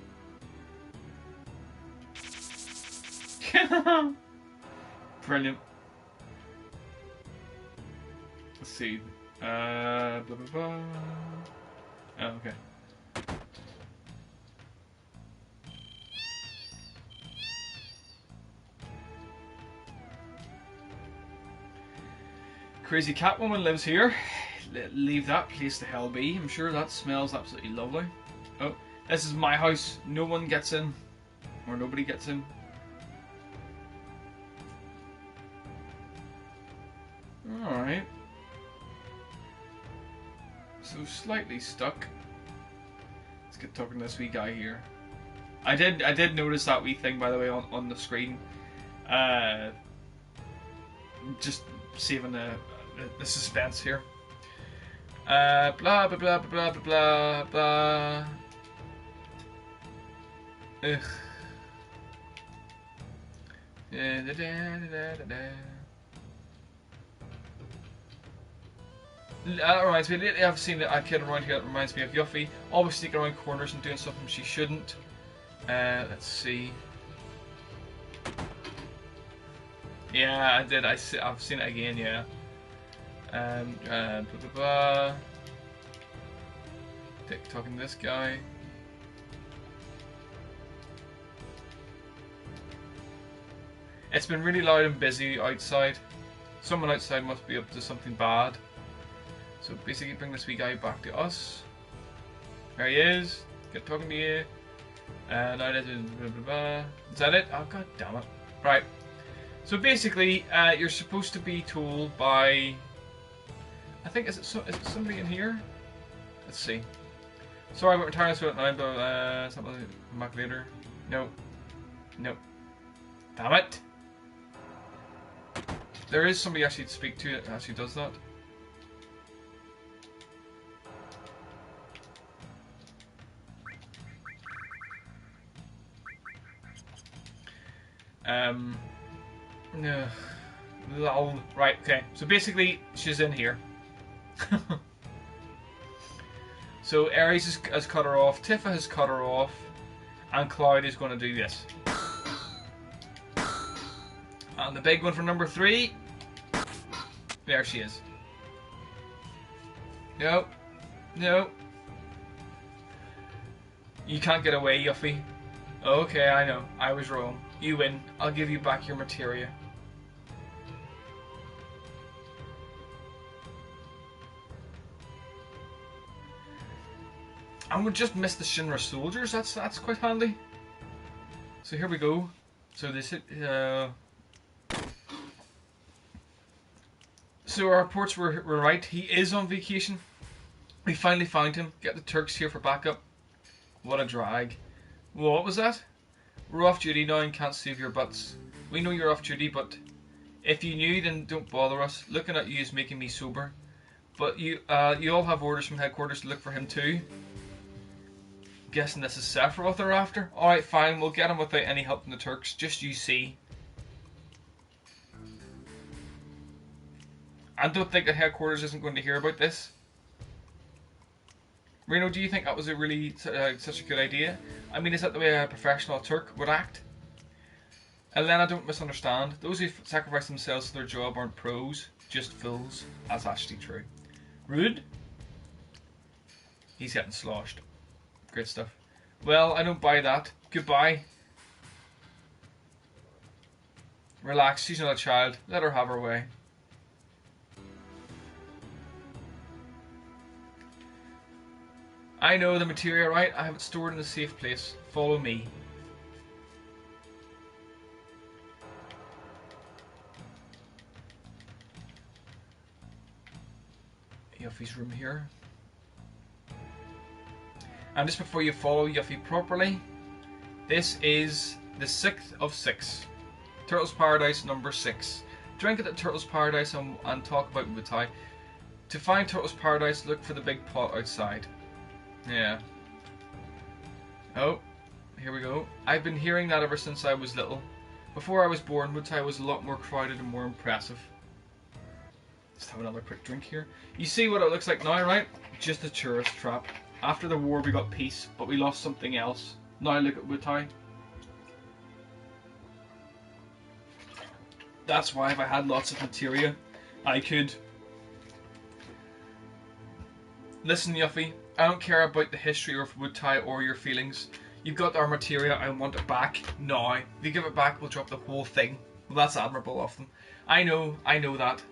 Brilliant. Let's see. Blah, blah, blah. Oh, okay. Crazy Catwoman lives here. Leave that place to hell be. I'm sure that smells absolutely lovely. Oh, this is my house. No one gets in. Or nobody gets in. Alright. So slightly stuck. Let's get talking to this wee guy here. I did notice that wee thing, by the way, on the screen. Just saving the suspense here. Blah blah blah blah blah blah blah. Ugh. Da, da, da, da, da, da. That reminds me, lately I've seen a kid around here that reminds me of Yuffie. Always sneaking around corners and doing something she shouldn't. Let's see. Yeah, I did. I've seen it again, yeah. Blah, blah, blah. Talking to this guy. It's been really loud and busy outside. Someone outside must be up to something bad. So basically bring this wee guy back to us. There he is. Get talking to you. Now that is blah blah blah. Is that it? Oh god damn it. Right. So basically, you're supposed to be told by... I think, is it somebody in here? Let's see. Sorry, we're tired of it now, but something like back later. No. No. Damn it! There is somebody actually to speak to that actually does that. Ugh, lol. Right, okay. So basically, she's in here. So Ares has cut her off, Tifa has cut her off, and Cloud is going to do this. And the big one for number 3, there she is. No, no. You can't get away, Yuffie. Okay, I know. I was wrong. You win. I'll give you back your materia. And we just missed the Shinra soldiers. That's quite handy. So here we go. So this so our reports were right. He is on vacation. We finally found him. Get the Turks here for backup. What a drag. Well, what was that? We're off duty now and can't save your butts. We know you're off duty, but if you knew, then don't bother us. Looking at you is making me sober. But you all have orders from headquarters to look for him too. Guessing this is Sephiroth they're after. Alright, fine, we'll get him without any help from the Turks. Just you see. I don't think that headquarters isn't going to hear about this. Reno, do you think that was a really such a good idea? I mean, is that the way a professional Turk would act? Elena, don't misunderstand. Those who sacrifice themselves for their job aren't pros, just fools. That's actually true. Rude? He's getting sloshed. Great stuff. Well, I don't buy that. Goodbye. Relax, she's not a child. Let her have her way. I know the materia, right? I have it stored in a safe place. Follow me. Yuffie's room here. And just before you follow Yuffie properly, this is the 6th of 6. Turtles Paradise number 6. Drink at the Turtles Paradise and talk about Wutai. To find Turtles Paradise, look for the big pot outside. Yeah. Oh, here we go. I've been hearing that ever since I was little. Before I was born, Wutai was a lot more crowded and more impressive. Let's have another quick drink here. You see what it looks like now, right? Just a tourist trap. After the war we got peace, but we lost something else. Now look at Wutai. That's why if I had lots of materia, I could... Listen, Yuffie, I don't care about the history of Wutai or your feelings. You've got our materia, I want it back now. If you give it back, we'll drop the whole thing. Well, that's admirable of them. I know that.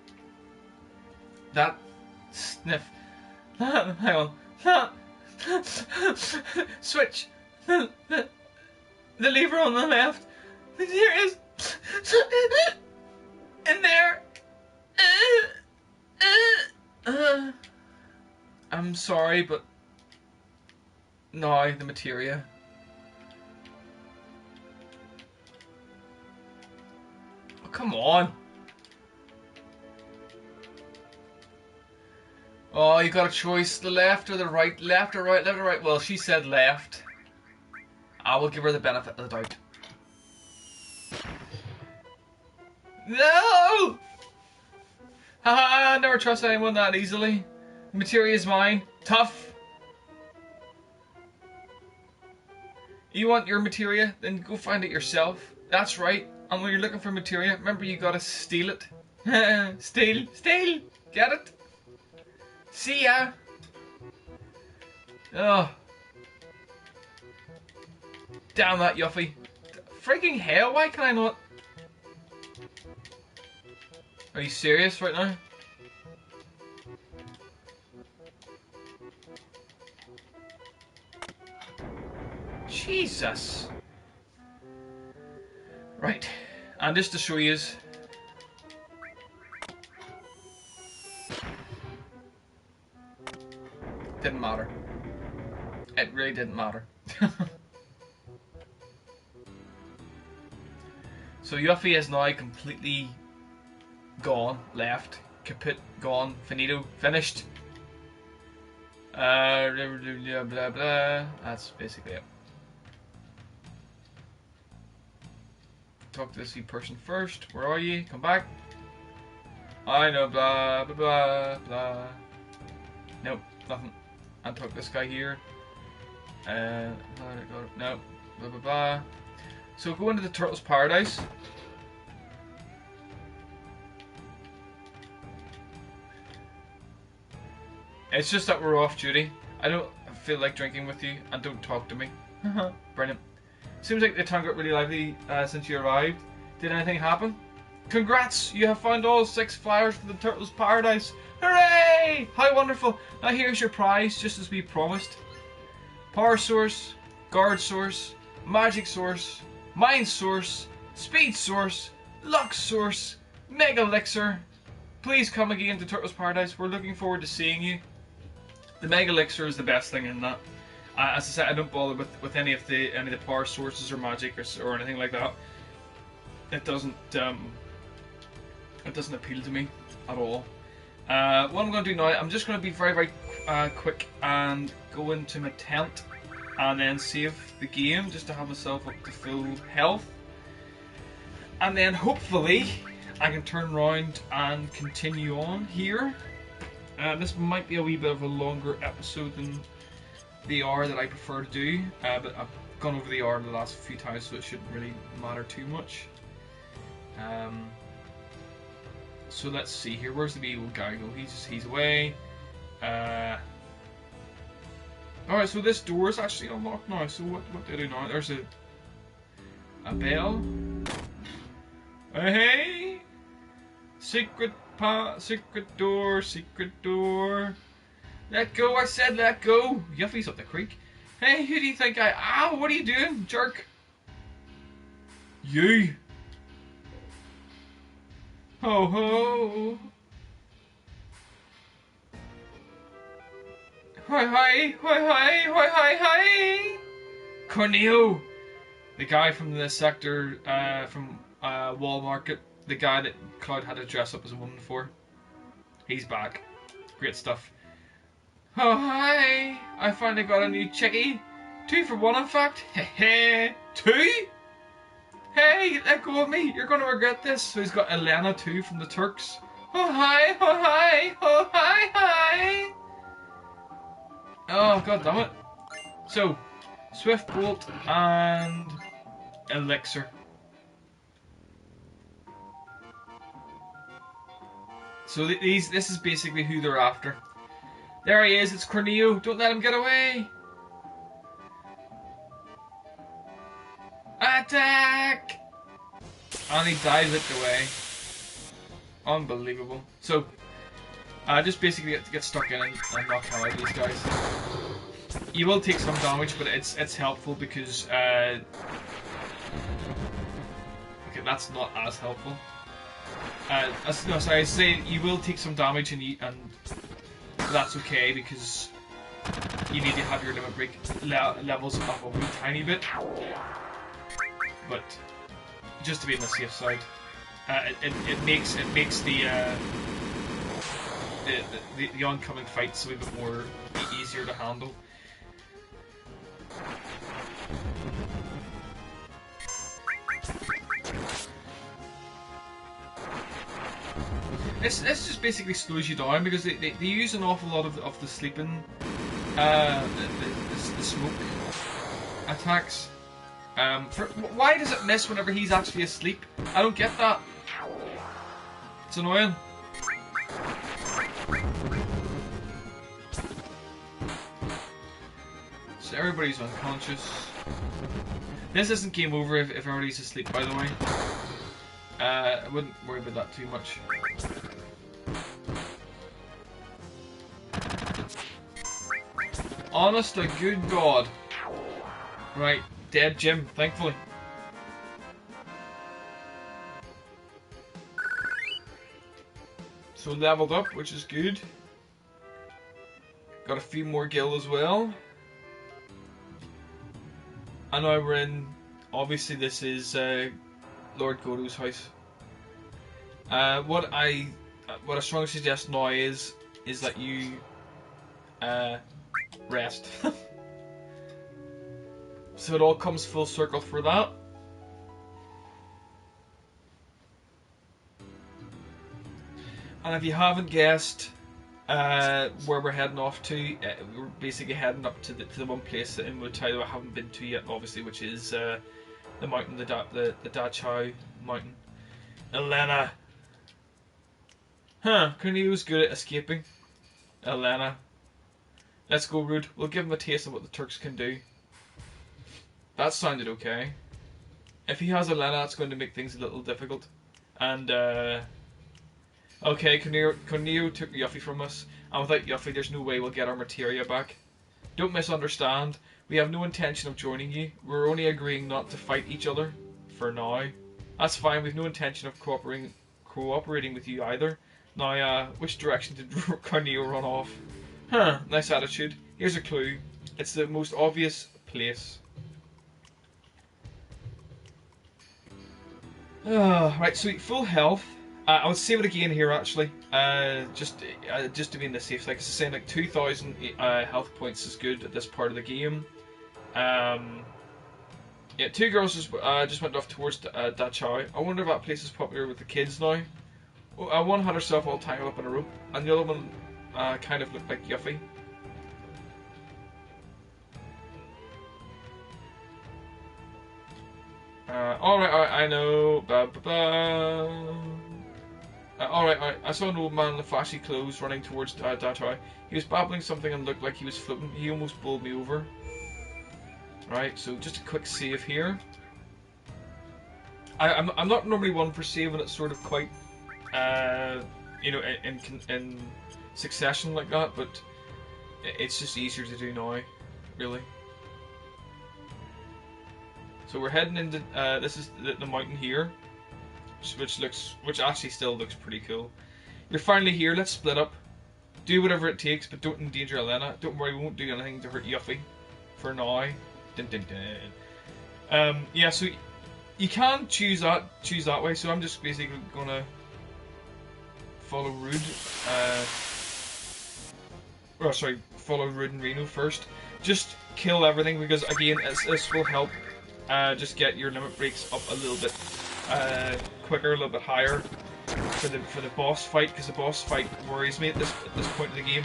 That sniff. Hang on. Switch. The lever on the left. Here is. In there. I'm sorry, but no, the materia. Oh, come on. Oh, you got a choice. The left or the right? Left or right? Left or right? Well, she said left. I will give her the benefit of the doubt. No! Haha, I never trust anyone that easily. The materia is mine. Tough. You want your materia? Then go find it yourself. That's right. And when you're looking for materia, remember you gotta steal it. Steal. Steal. Get it? See ya! Oh. Damn that Yuffie. Freaking hell, why can I not? Are you serious right now? Jesus. Right. And just to show you, didn't matter. It really didn't matter. So Yuffie is now completely gone, left, kaput, gone, finito, finished. Blah, blah, blah. That's basically it. talk to this wee person first. Where are you? Come back. I know, blah, blah, blah, blah. Nope, nothing. I'll talk to this guy here. No, blah, blah, blah. So go into the Turtles' Paradise. It's just that we're off duty. I don't feel like drinking with you, and don't talk to me. Brilliant. Seems like the town got really lively since you arrived. Did anything happen? Congrats! You have found all 6 flowers for the Turtles' Paradise. Hooray! How wonderful! Now here's your prize, just as we promised. Power source, guard source, magic source, mind source, speed source, luck source, mega elixir. Please come again to Turtles' Paradise. We're looking forward to seeing you. The mega elixir is the best thing in that. As I said, I don't bother with any of the power sources or magic or anything like that. It doesn't appeal to me at all. What I'm going to do now, I'm just going to be very quick and go into my tent and then save the game just to have myself up to full health, and then hopefully I can turn around and continue on here. This might be a wee bit of a longer episode than the hour that I prefer to do, but I've gone over the hour the last few times, so it shouldn't really matter too much. So let's see here. Where's the wee old guy go? He's away. Alright, so this door is actually unlocked now. So what do I do now? There's a bell. Hey! Secret door, secret door. Let go, I said let go. Yuffie's up the creek. Hey, who do you think Ow, what are you doing, jerk? You. Ho ho. Hi. Corneo, the guy from the sector, from Wall Market, the guy that Cloud had to dress up as a woman for. He's back. Great stuff. Oh hi! I finally got a new chickie. 2 for 1, in fact. Heh 2? Hey, let go of me. You're gonna regret this. So he's got Elena too from the Turks. Oh hi! Oh god damn it. So, Swift Bolt and Elixir. So this is basically who they're after. There he is, it's Corneo. Don't let him get away. Attack! And he dives it away. Unbelievable. So, just basically get stuck in and knock hell out of these guys. You will take some damage, but it's helpful because okay, that's not as helpful. No, sorry, I say you will take some damage and that's okay because you need to have your limit break levels up a wee tiny bit. But just to be on the safe side, it makes the oncoming fights a wee bit more easier to handle. This just basically slows you down because they use an awful lot of the sleeping, the smoke attacks. Why does it miss whenever he's actually asleep? I don't get that. It's annoying. So everybody's unconscious. This isn't game over if everybody's asleep, by the way. I wouldn't worry about that too much. Honest to good God. Right, dead Jim, thankfully. So leveled up, which is good. Got a few more gil as well. And now we're in, obviously this is Lord Godo's house. What I strongly suggest now is that you rest. So it all comes full circle for that. And if you haven't guessed where we're heading off to, we're basically heading up to the one place in Wutai that I haven't been to yet, obviously, which is the mountain, the Da Chao mountain. Elena. Huh, Cornelio's good at escaping. Elena. Let's go, Rude. We'll give him a taste of what the Turks can do. That sounded okay. If he has Elena, it's going to make things a little difficult. And, okay, Cornelio took Yuffie from us, and without Yuffie, there's no way we'll get our materia back. Don't misunderstand. We have no intention of joining you. We're only agreeing not to fight each other. For now. That's fine, we've no intention of cooperating with you either. Now, which direction did Cornelio run off? Huh, nice attitude. Here's a clue. It's the most obvious place. Right, sweet. Full health. I would save it again here, actually. Just to be in the safe side. Because it's saying like 2,000 health points is good at this part of the game. Yeah, two girls just went off towards Da Chao. I wonder if that place is popular with the kids now. One had herself all tangled up in a rope, and the other one kind of looked like Yuffie. Alright, I know. Alright, I saw an old man in flashy clothes running towards Da Chao. He was babbling something and looked like he was floating. He almost bowled me over. Right, so just a quick save here. I'm not normally one for saving it sort of quite, you know, in succession like that, but it's just easier to do now, really. So we're heading into this is the mountain here, which actually still looks pretty cool. You're finally here. Let's split up. Do whatever it takes, but don't endanger Elena. Don't worry, we won't do anything to hurt Yuffie. For now. Dun, dun, dun. Yeah, so you can choose that way. So I'm just basically gonna follow Rude. Follow Rude and Reno first. Just kill everything because again, this will help. Just get your limit breaks up a little bit quicker, a little bit higher for the boss fight, because the boss fight worries me at this point in the game.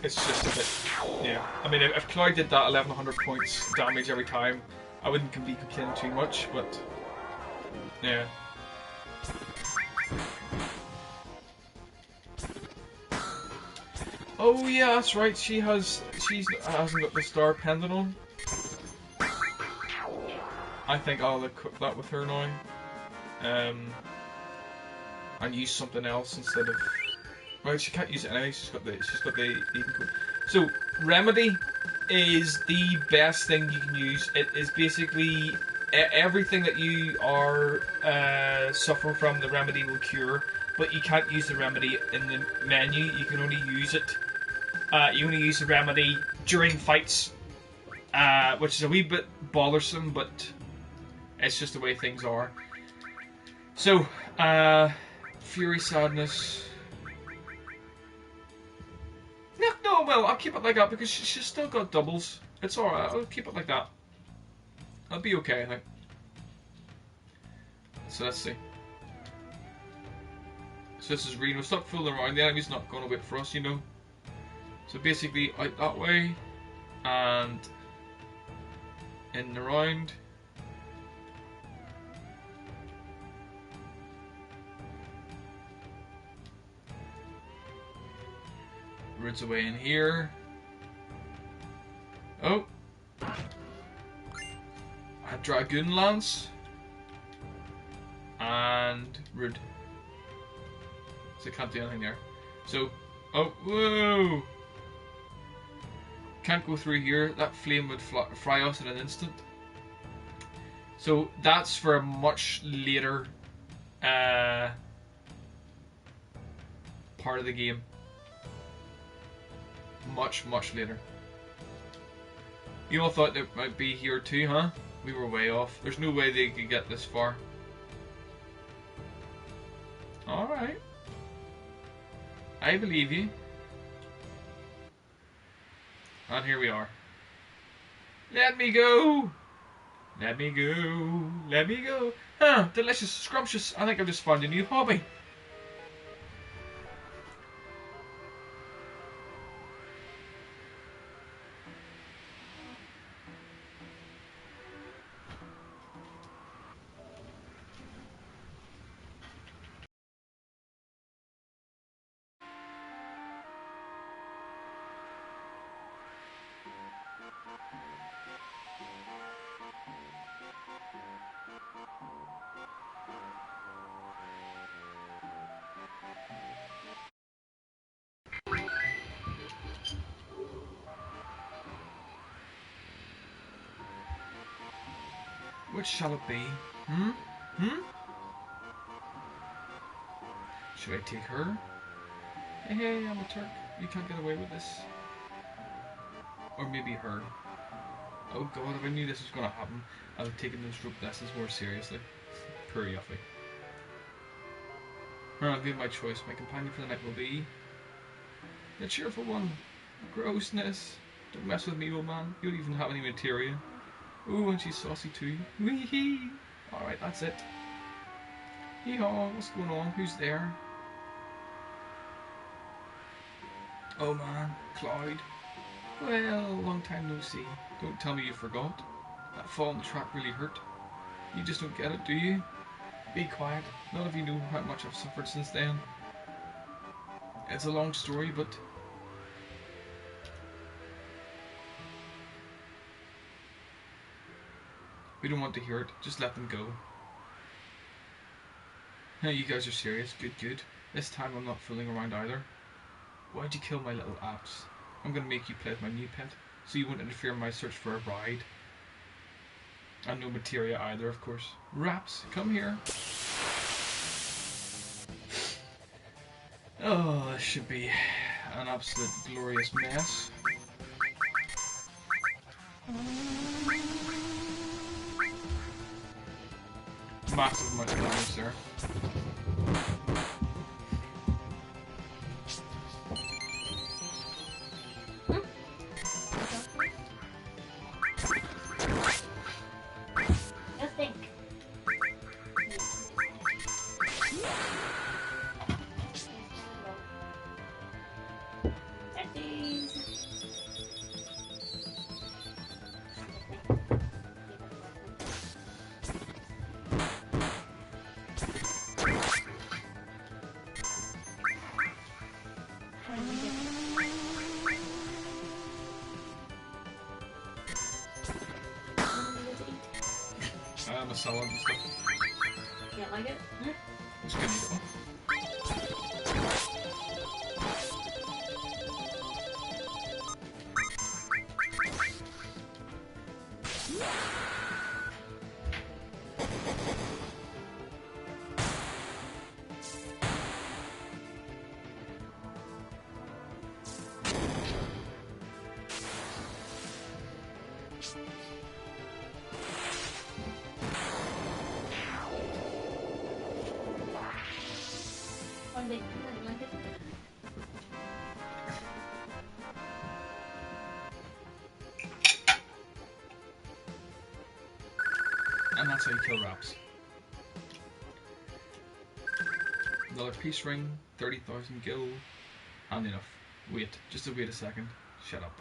It's just a bit, yeah. I mean, if Cloud did that 1100 points damage every time, I wouldn't be complaining too much, but yeah. Oh yeah, that's right. She hasn't got the star pendant on. I think I'll equip that with her now, and use something else instead of. Well, she can't use it anyway. She's got the even code. So Remedy is the best thing you can use. It is basically everything that you are suffering from. The Remedy will cure, but you can't use the Remedy in the menu. You can only use it. You only use the Remedy during fights, which is a wee bit bothersome, but it's just the way things are. So, Fury, Sadness. No, well, I'll keep it like that because she's still got doubles. It's alright, I'll keep it like that. I'll be okay, I think. So let's see. So this is Reno. Stop fooling around, the enemy's not going to wait for us, you know. So basically, out that way, and in the round. Roots away in here. Oh! A Dragoon Lance. And Root. So I can't do anything there. So, oh, whoa! Can't go through here. That flame would fry us in an instant. So that's for a much later part of the game. Much later. You all thought it might be here too, huh? We were way off. There's no way they could get this far. Alright. I believe you. And here we are. Let me go! Let me go. Let me go. Huh, delicious, scrumptious. I think I've just found a new hobby. Which shall it be? Hmm? Hmm? Should I take her? Hey, hey, I'm a Turk. You can't get away with this. Or maybe her. Oh god, if I knew this was going to happen, I'd have taken those rope lessons more seriously. Poor Yuffie. I've made my choice. My companion for the night will be... the cheerful one. Grossness. Don't mess with me, old man. You don't even have any materia. Ooh, and she's saucy too. Wee hee. Alright, that's it. Hee-haw, what's going on? Who's there? Oh man, Cloud. Well, long time no see. Don't tell me you forgot. That fall in the track really hurt. You just don't get it, do you? Be quiet. None of you know how much I've suffered since then. It's a long story, but... we don't want to hear it. Just let them go. Hey, you guys are serious. Good, good. This time I'm not fooling around either. Why'd you kill my little apps? I'm gonna make you play with my new pet, so you won't interfere in my search for a bride. And no materia either, of course. Raps, come here. Oh, this should be an absolute glorious mess. Massive amount of damage there. Salad and stuff. You don't like it? It's good though. And that's how you kill Raps. Another peace ring, 30,000 gil. And enough. Wait, just wait a second. Shut up.